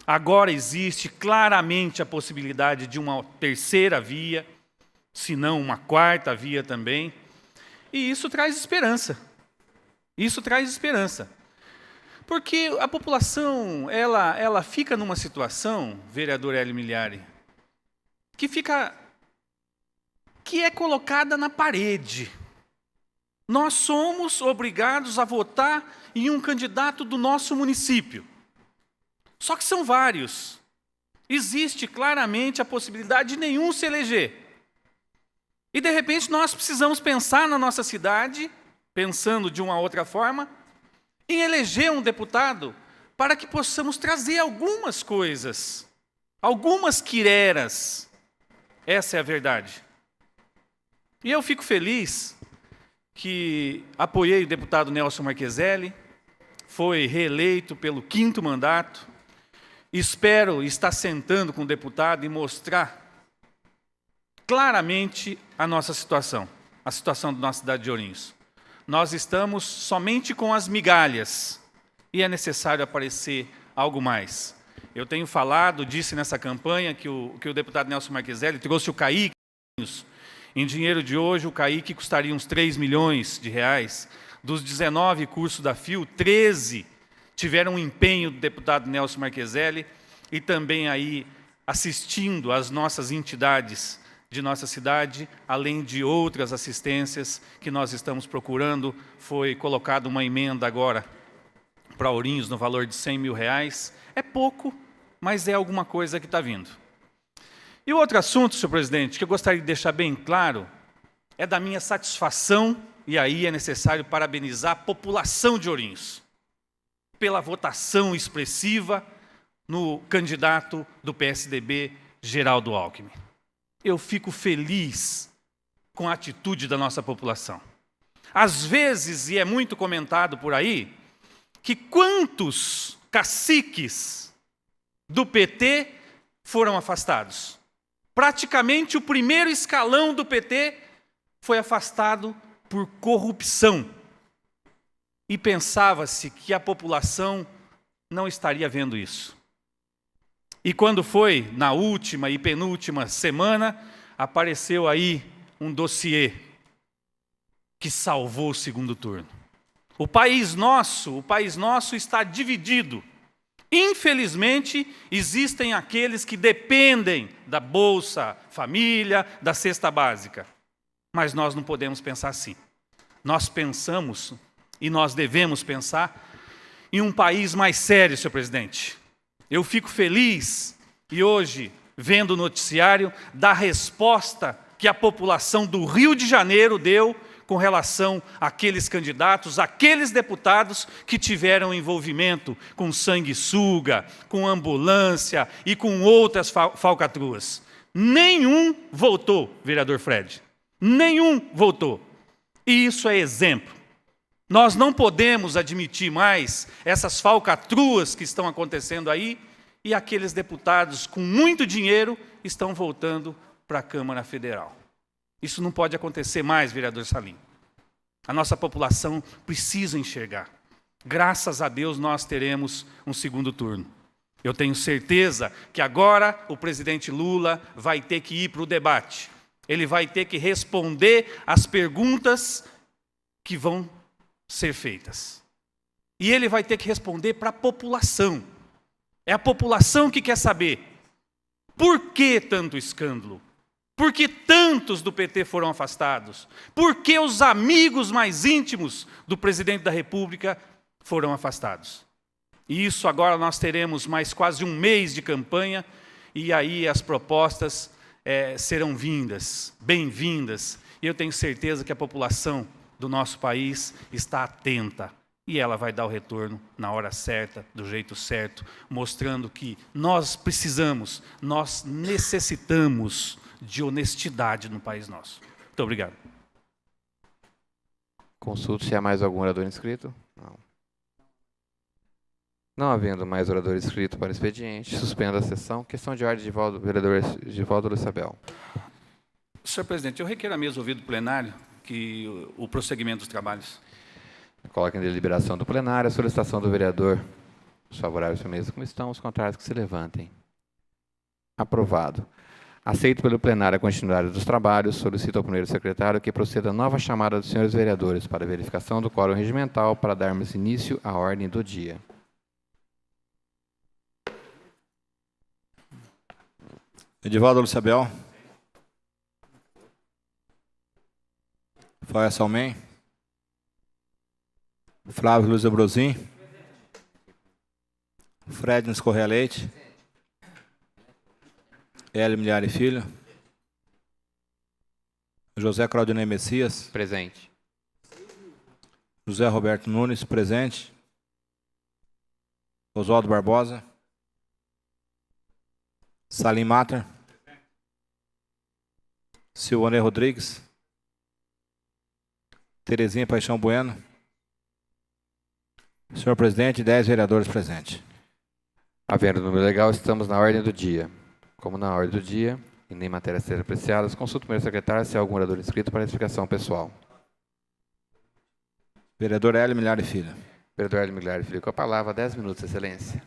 Agora existe claramente a possibilidade de uma 3ª via, se não uma 4ª via também. E isso traz esperança. Isso traz esperança. Porque a população, ela fica numa situação, vereador Hélio Miliari, que é colocada na parede. Nós somos obrigados a votar em um candidato do nosso município. Só que são vários. Existe claramente a possibilidade de nenhum se eleger. E, de repente, nós precisamos pensar na nossa cidade, pensando de uma outra forma, em eleger um deputado para que possamos trazer algumas coisas, algumas quireras. Essa é a verdade. E eu fico feliz que apoiei o deputado Nelson Marcheselli, foi reeleito pelo 5º mandato. Espero estar sentando com o deputado e mostrar claramente a nossa situação, a situação da nossa cidade de Ourinhos. Nós estamos somente com as migalhas e é necessário aparecer algo mais. Eu tenho falado, disse nessa campanha, que o deputado Nelson Marcheselli trouxe o CAIC. Em dinheiro de hoje, o CAIC custaria uns 3 milhões de reais. Dos 19 cursos da FIO, 13 tiveram um empenho do deputado Nelson Marcheselli e também aí assistindo às nossas entidades de nossa cidade, além de outras assistências que nós estamos procurando. Foi colocada uma emenda agora para Ourinhos no valor de 100 mil reais. É pouco, mas é alguma coisa que está vindo. E o outro assunto, senhor presidente, que eu gostaria de deixar bem claro, é da minha satisfação, e aí é necessário parabenizar a população de Ourinhos pela votação expressiva no candidato do PSDB, Geraldo Alckmin. Eu fico feliz com a atitude da nossa população. Às vezes, e é muito comentado por aí, que quantos caciques do PT foram afastados. Praticamente o primeiro escalão do PT foi afastado por corrupção. E pensava-se que a população não estaria vendo isso. E quando foi, na última e penúltima semana, apareceu aí um dossiê que salvou o segundo turno. O país nosso está dividido. Infelizmente, existem aqueles que dependem da Bolsa Família, da cesta básica. Mas nós não podemos pensar assim. Nós pensamos, e nós devemos pensar, em um país mais sério, senhor presidente. Eu fico feliz, e hoje, vendo o noticiário, da resposta que a população do Rio de Janeiro deu com relação àqueles candidatos, àqueles deputados que tiveram envolvimento com sanguessuga, com ambulância e com outras falcatruas. Nenhum voltou, vereador Fred. Nenhum voltou. E isso é exemplo. Nós não podemos admitir mais essas falcatruas que estão acontecendo aí e aqueles deputados com muito dinheiro estão voltando para a Câmara Federal. Isso não pode acontecer mais, vereador Salim. A nossa população precisa enxergar. Graças a Deus nós teremos um segundo turno. Eu tenho certeza que agora o presidente Lula vai ter que ir para o debate. Ele vai ter que responder às perguntas que vão ser feitas. E ele vai ter que responder para a população. É a população que quer saber por que tanto escândalo? Por que tantos do PT foram afastados? Por que os amigos mais íntimos do presidente da República foram afastados? E isso agora nós teremos mais quase um mês de campanha e aí as propostas serão vindas, bem-vindas. E eu tenho certeza que a população do nosso país está atenta e ela vai dar o retorno na hora certa, do jeito certo, mostrando que nós precisamos, nós necessitamos de honestidade no país nosso. Muito obrigado. Consulto se há mais algum orador inscrito. Não. Não havendo mais orador inscrito para o expediente, suspendo a sessão. Questão de ordem de vereador Givaldo Luisabel. Senhor presidente, eu requero a mesa ouvida do plenário que o prosseguimento dos trabalhos. Coloque em deliberação do plenário a solicitação do vereador. Os favoráveis à mesa como estão, os contrários que se levantem. Aprovado. Aceito pelo plenário a continuidade dos trabalhos. Solicito ao primeiro secretário que proceda a nova chamada dos senhores vereadores para verificação do quórum regimental para darmos início à ordem do dia. Edivaldo Lucabel. Faia Salmen. Flávio Luiz Abrozin. Frednes Correia Leite. Hélio Milhari Filho. José Claudinei Messias. Presente. José Roberto Nunes, presente. Oswaldo Barbosa. Salim Mater. Silvanei Rodrigues. Terezinha Paixão Bueno. Senhor presidente, 10 vereadores presentes. Havendo número legal, estamos na ordem do dia. Como na ordem do dia, e nem matérias serem apreciadas, consulto o primeiro secretário se há algum vereador inscrito para identificação pessoal. Vereador Hélio Milhari Filho. Vereador Hélio Milhari Filho, com a palavra, 10 minutos, excelência.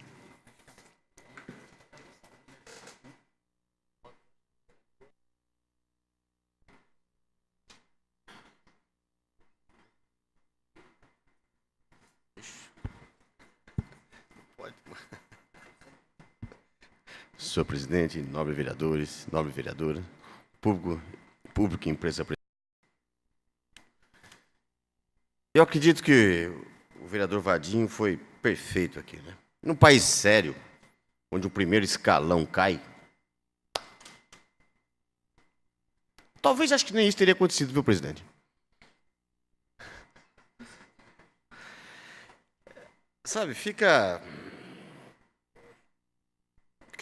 Senhor presidente, nobres vereadores, nobre vereadora, público e empresa. Eu acredito que o vereador Vadinho foi perfeito aqui, né? Num país sério, onde o primeiro escalão cai, talvez acho que nem isso teria acontecido, viu, presidente? Sabe, fica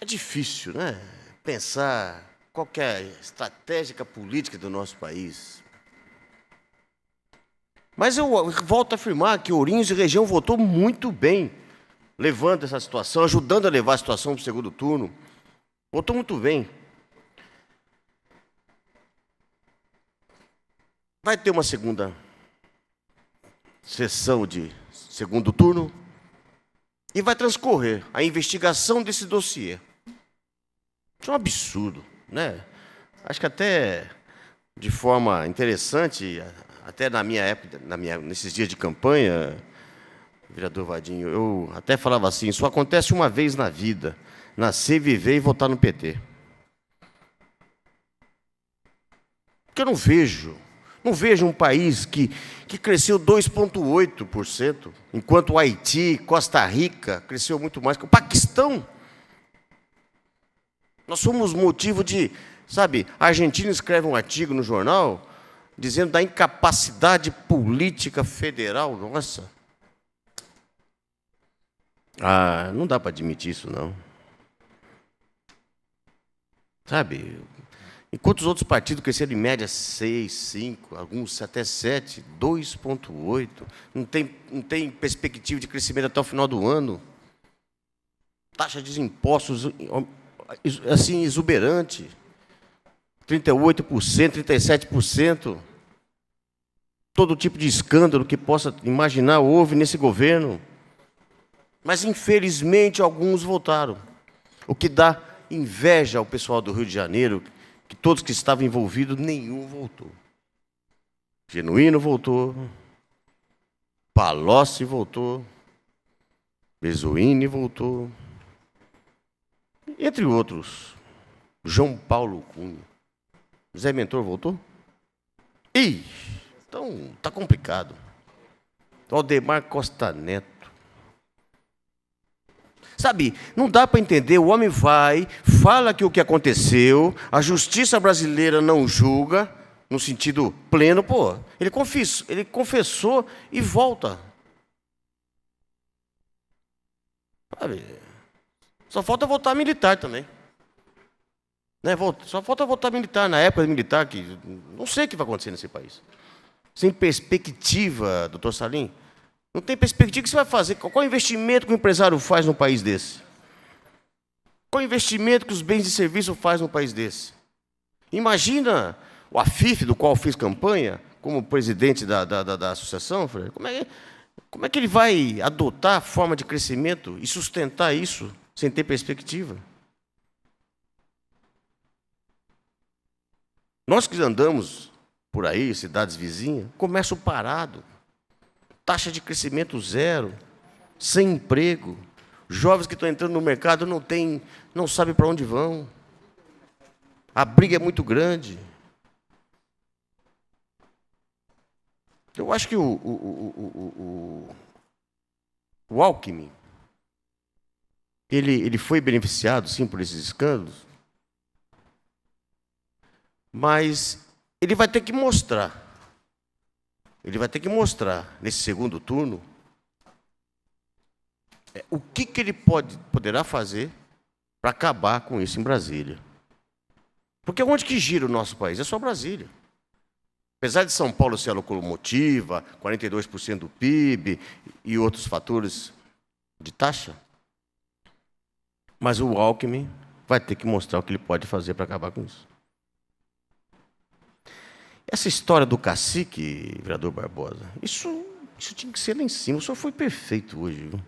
difícil, né? Pensar qual que é a estratégia política do nosso país. Mas eu volto a afirmar que Ourinhos e região votou muito bem, levando essa situação, ajudando a levar a situação para o segundo turno. Votou muito bem. Vai ter uma segunda sessão de segundo turno e vai transcorrer a investigação desse dossiê. Isso é um absurdo, né? Acho que até de forma interessante, até na minha época, nesses dias de campanha, vereador Vadinho, eu até falava assim, só acontece uma vez na vida, nascer, viver e votar no PT. Porque eu não vejo um país que cresceu 2,8%, enquanto o Haiti, Costa Rica, cresceu muito mais que o Paquistão. Nós somos motivo de, sabe, a Argentina escreve um artigo no jornal dizendo da incapacidade política federal. Nossa. Ah, não dá para admitir isso, não. Sabe, enquanto os outros partidos cresceram em média 6, 5, alguns até 7, 2,8, não tem perspectiva de crescimento até o final do ano. Taxa de impostos assim exuberante, 38%, 37%. Todo tipo de escândalo que possa imaginar houve nesse governo. Mas, infelizmente, alguns votaram. O que dá inveja ao pessoal do Rio de Janeiro, que todos que estavam envolvidos, nenhum votou. Genuíno votou, Palocci votou, Bezoini votou, entre outros, João Paulo Cunha. Zé Mentor votou? Ih, então está complicado. Aldemar Costa Neto. Sabe, não dá para entender, o homem vai, fala que o que aconteceu, a justiça brasileira não julga, no sentido pleno, pô, ele confessou e volta. Sabe, só falta votar militar também. Né? Só falta votar militar, na época militar, que não sei o que vai acontecer nesse país. Sem perspectiva, doutor Salim, não tem perspectiva. O que você vai fazer? Qual investimento que o empresário faz num país desse? Qual investimento que os bens de serviço faz num país desse? Imagina o AFIF, do qual eu fiz campanha, como presidente da associação, como é que ele vai adotar a forma de crescimento e sustentar isso sem ter perspectiva? Nós que andamos por aí, cidades vizinhas, comércio parado, taxa de crescimento zero, sem emprego, jovens que estão entrando no mercado não sabem para onde vão. A briga é muito grande. Eu acho que o Alckmin, ele foi beneficiado, sim, por esses escândalos, mas ele vai ter que mostrar, nesse segundo turno, o que ele poderá fazer para acabar com isso em Brasília. Porque onde que gira o nosso país? É só Brasília. Apesar de São Paulo ser a locomotiva, 42% do PIB e outros fatores de taxa, mas o Alckmin vai ter que mostrar o que ele pode fazer para acabar com isso. Essa história do cacique, vereador Barbosa, isso tinha que ser lá em cima. O senhor foi perfeito hoje, viu?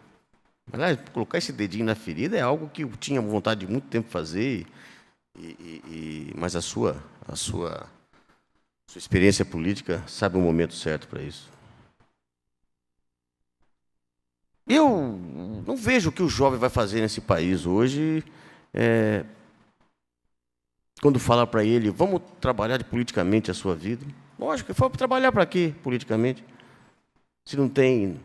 Aliás, colocar esse dedinho na ferida é algo que eu tinha vontade de muito tempo fazer, mas a sua experiência política sabe o momento certo para isso. Eu não vejo o que o jovem vai fazer nesse país hoje, quando fala para ele, vamos trabalhar politicamente a sua vida. Lógico, ele fala, trabalhar para quê, politicamente? Se não tem,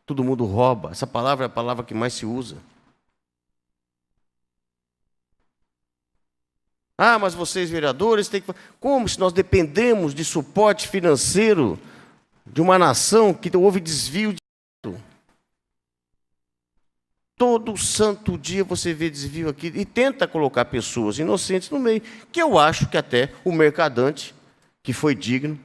todo mundo rouba. Essa palavra é a palavra que mais se usa. Ah, mas vocês, vereadores, têm que... Como se nós dependemos de suporte financeiro de uma nação que houve desvio de... Todo santo dia você vê desvio aqui e tenta colocar pessoas inocentes no meio, que eu acho que até o mercadante, que foi digno,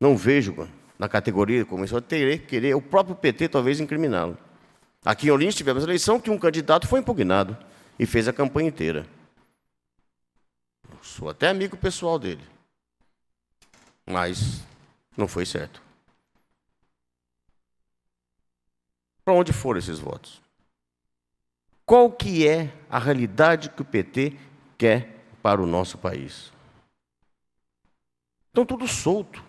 não vejo na categoria, começou a querer o próprio PT talvez incriminá-lo. Aqui em Olinda tivemos a eleição que um candidato foi impugnado e fez a campanha inteira. Sou até amigo pessoal dele, mas não foi certo. Para onde foram esses votos? Qual que é a realidade que o PT quer para o nosso país? Estão tudo solto.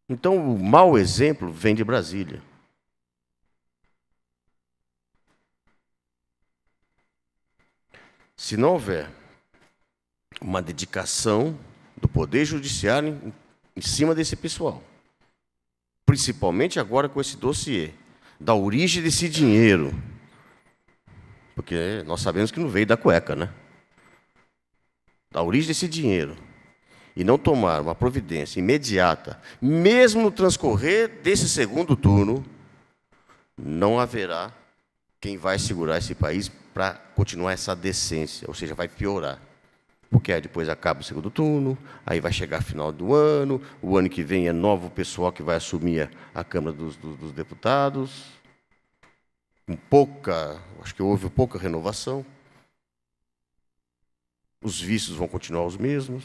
Então, o mau exemplo vem de Brasília. Se não houver uma dedicação do Poder Judiciário em cima desse pessoal, principalmente agora com esse dossiê, da origem desse dinheiro, porque nós sabemos que não veio da cueca, né? Da origem desse dinheiro, e não tomar uma providência imediata, mesmo no transcorrer desse segundo turno, não haverá quem vai segurar esse país para continuar essa decência, ou seja, vai piorar. Porque aí depois acaba o segundo turno, aí vai chegar final do ano, o ano que vem é novo pessoal que vai assumir a Câmara dos Deputados, acho que houve pouca renovação, os vícios vão continuar os mesmos.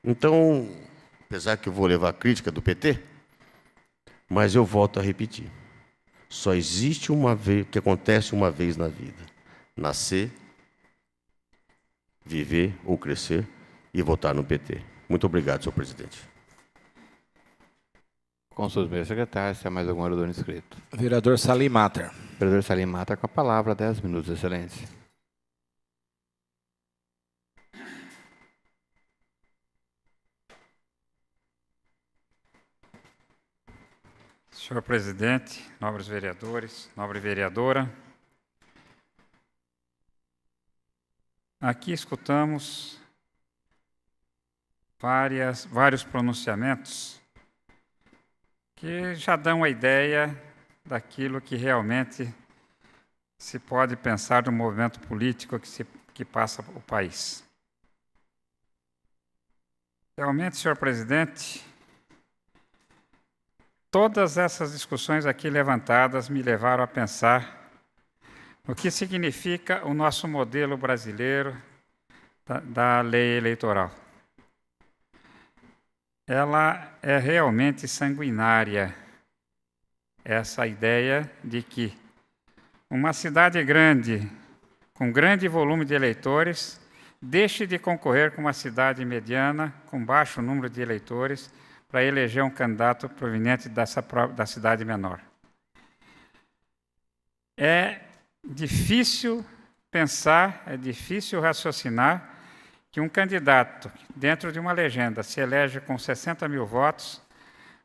Então, apesar que eu vou levar a crítica do PT, mas eu volto a repetir. Só existe uma vez, que acontece uma vez na vida. Nascer, viver ou crescer e votar no PT. Muito obrigado, senhor presidente. Com seus meios secretários, se há mais algum orador inscrito. Vereador Salim Matter. Vereador Salim Matter com a palavra, 10 minutos, excelência. Senhor presidente, nobres vereadores, nobre vereadora, aqui escutamos vários pronunciamentos que já dão a ideia daquilo que realmente se pode pensar do movimento político que passa o país. Realmente, senhor presidente, todas essas discussões aqui levantadas me levaram a pensar no que significa o nosso modelo brasileiro da lei eleitoral. Ela é realmente sanguinária, essa ideia de que uma cidade grande, com grande volume de eleitores, deixe de concorrer com uma cidade mediana, com baixo número de eleitores, para eleger um candidato proveniente da cidade menor. É difícil pensar, é difícil raciocinar que um candidato, dentro de uma legenda, se elege com 60 mil votos,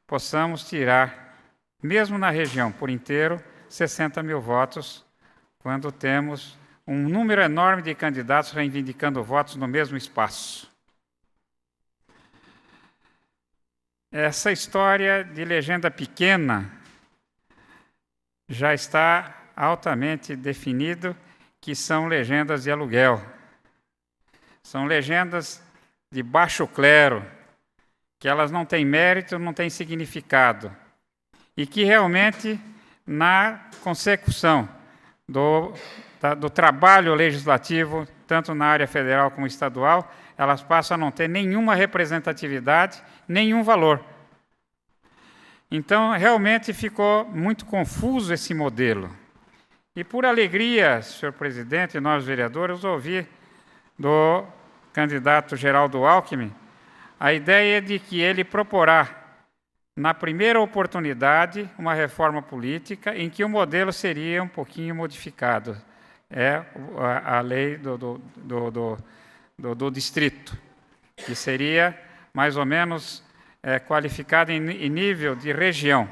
possamos tirar, mesmo na região por inteiro, 60 mil votos, quando temos um número enorme de candidatos reivindicando votos no mesmo espaço. Essa história de legenda pequena já está altamente definido que são legendas de aluguel. São legendas de baixo clero, que elas não têm mérito, não têm significado, e que realmente, na consecução do trabalho legislativo, tanto na área federal como estadual, elas passam a não ter nenhuma representatividade, nenhum valor. Então, realmente ficou muito confuso esse modelo. E, por alegria, senhor presidente e nós, vereadores, ouvi do candidato Geraldo Alckmin a ideia de que ele proporá, na primeira oportunidade, uma reforma política em que o modelo seria um pouquinho modificado. É a lei do distrito, que seria mais ou menos qualificada em nível de região,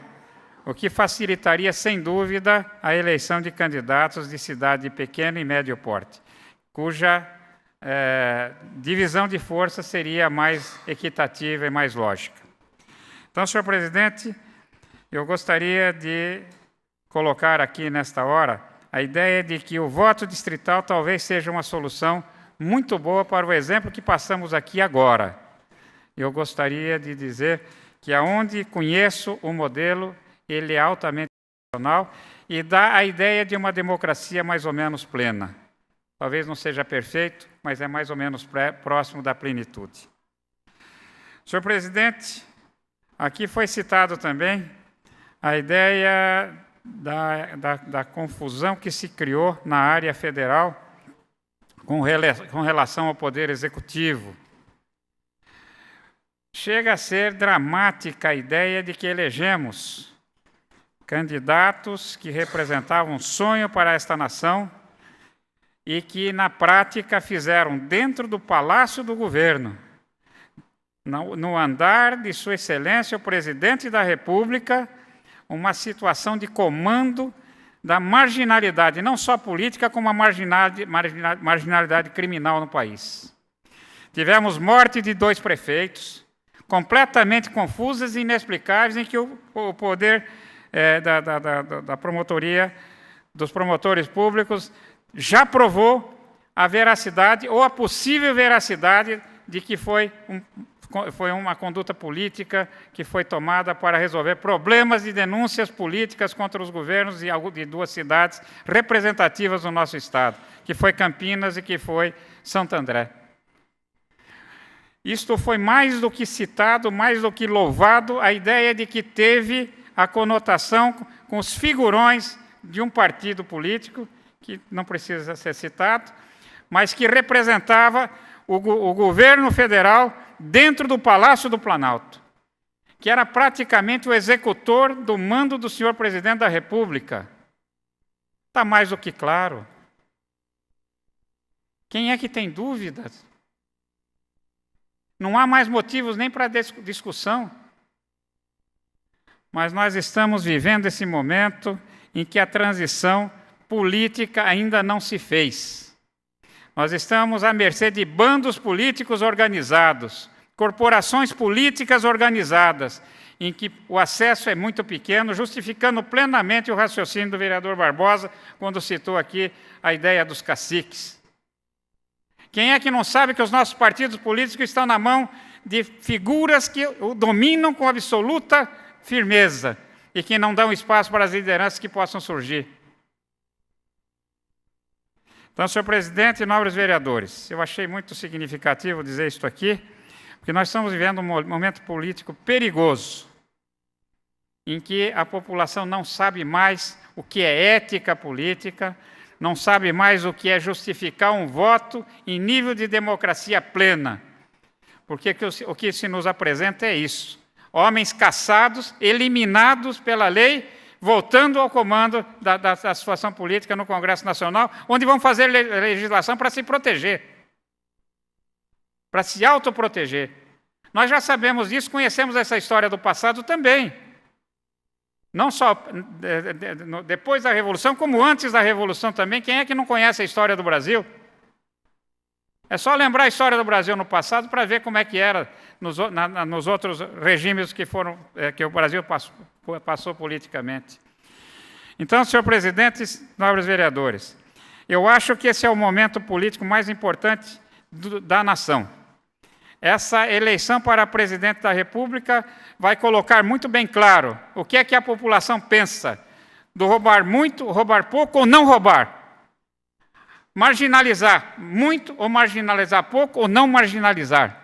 o que facilitaria, sem dúvida, a eleição de candidatos de cidade de pequeno e médio porte, cuja divisão de força seria mais equitativa e mais lógica. Então, senhor presidente, eu gostaria de colocar aqui, nesta hora, a ideia de que o voto distrital talvez seja uma solução muito boa para o exemplo que passamos aqui agora. Eu gostaria de dizer que, aonde conheço o modelo, ele é altamente funcional e dá a ideia de uma democracia mais ou menos plena. Talvez não seja perfeito, mas é mais ou menos próximo da plenitude. Senhor presidente, aqui foi citado também a ideia da confusão que se criou na área federal com relação ao Poder Executivo. Chega a ser dramática a ideia de que elegemos candidatos que representavam um sonho para esta nação e que, na prática, fizeram dentro do Palácio do Governo, no andar de Sua Excelência, o Presidente da República, uma situação de comando da marginalidade, não só política, como a marginalidade criminal no país. Tivemos morte de 2 prefeitos, completamente confusas e inexplicáveis, em que o poder da promotoria, dos promotores públicos, já provou a veracidade ou a possível veracidade de que foi uma conduta política que foi tomada para resolver problemas de denúncias políticas contra os governos de 2 cidades representativas do nosso Estado, que foi Campinas e que foi Santo André. Isto foi mais do que citado, mais do que louvado, a ideia de que teve a conotação com os figurões de um partido político, que não precisa ser citado, mas que representava o governo federal dentro do Palácio do Planalto, que era praticamente o executor do mando do senhor presidente da República. Está mais do que claro. Quem é que tem dúvidas? Não há mais motivos nem para discussão. Mas nós estamos vivendo esse momento em que a transição política ainda não se fez. Nós estamos à mercê de bandos políticos organizados, corporações políticas organizadas, em que o acesso é muito pequeno, justificando plenamente o raciocínio do vereador Barbosa, quando citou aqui a ideia dos caciques. Quem é que não sabe que os nossos partidos políticos estão na mão de figuras que o dominam com absoluta firmeza e que não dão espaço para as lideranças que possam surgir? Então, senhor presidente e nobres vereadores, eu achei muito significativo dizer isso aqui, porque nós estamos vivendo um momento político perigoso, em que a população não sabe mais o que é ética política, não sabe mais o que é justificar um voto em nível de democracia plena. Porque o que se nos apresenta é isso. Homens caçados, eliminados pela lei, voltando ao comando da situação política no Congresso Nacional, onde vão fazer legislação para se proteger, para se autoproteger. Nós já sabemos disso, conhecemos essa história do passado também. Não só depois da Revolução, como antes da Revolução também. Quem é que não conhece a história do Brasil? É só lembrar a história do Brasil no passado para ver como é que era nos outros regimes que o Brasil passou politicamente. Então, senhor presidente, nobres vereadores, eu acho que esse é o momento político mais importante da nação. Essa eleição para presidente da República vai colocar muito bem claro o que é que a população pensa do roubar muito, roubar pouco ou não roubar. Marginalizar muito ou marginalizar pouco ou não marginalizar.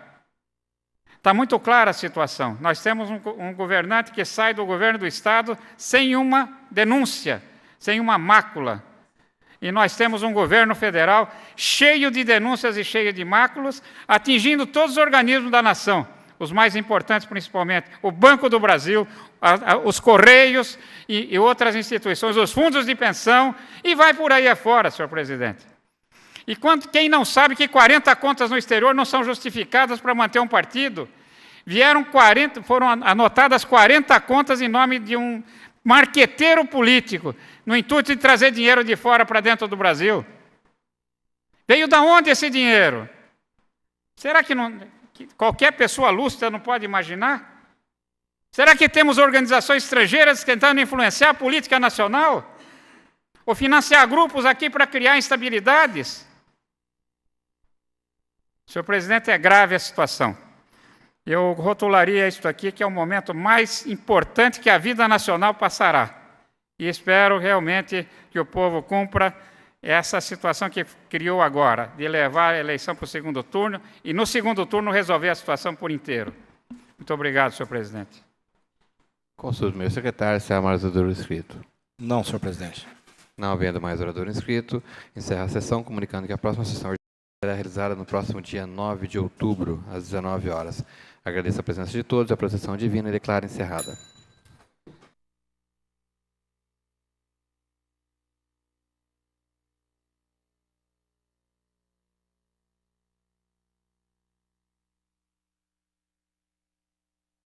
Está muito clara a situação. Nós temos um governante que sai do governo do Estado sem uma denúncia, sem uma mácula. E nós temos um governo federal cheio de denúncias e cheio de máculas, atingindo todos os organismos da nação, os mais importantes principalmente, o Banco do Brasil, os Correios e outras instituições, os fundos de pensão, e vai por aí afora, senhor presidente. E quem não sabe que 40 contas no exterior não são justificadas para manter um partido? Foram anotadas 40 contas em nome de um marqueteiro político, no intuito de trazer dinheiro de fora para dentro do Brasil. Veio de onde esse dinheiro? Será que qualquer pessoa lúcida não pode imaginar? Será que temos organizações estrangeiras tentando influenciar a política nacional? Ou financiar grupos aqui para criar instabilidades? Senhor presidente, é grave a situação. Eu rotularia isto aqui, que é o momento mais importante que a vida nacional passará. E espero realmente que o povo cumpra essa situação que criou agora, de levar a eleição para o segundo turno e, no segundo turno, resolver a situação por inteiro. Muito obrigado, senhor presidente. Consulto o meu secretário se há mais orador inscrito. Não, senhor presidente. Não havendo mais orador inscrito, encerra a sessão, comunicando que a próxima sessão será realizada no próximo dia 9 de outubro, às 19 horas. Agradeço a presença de todos e a proteção divina e declaro encerrada.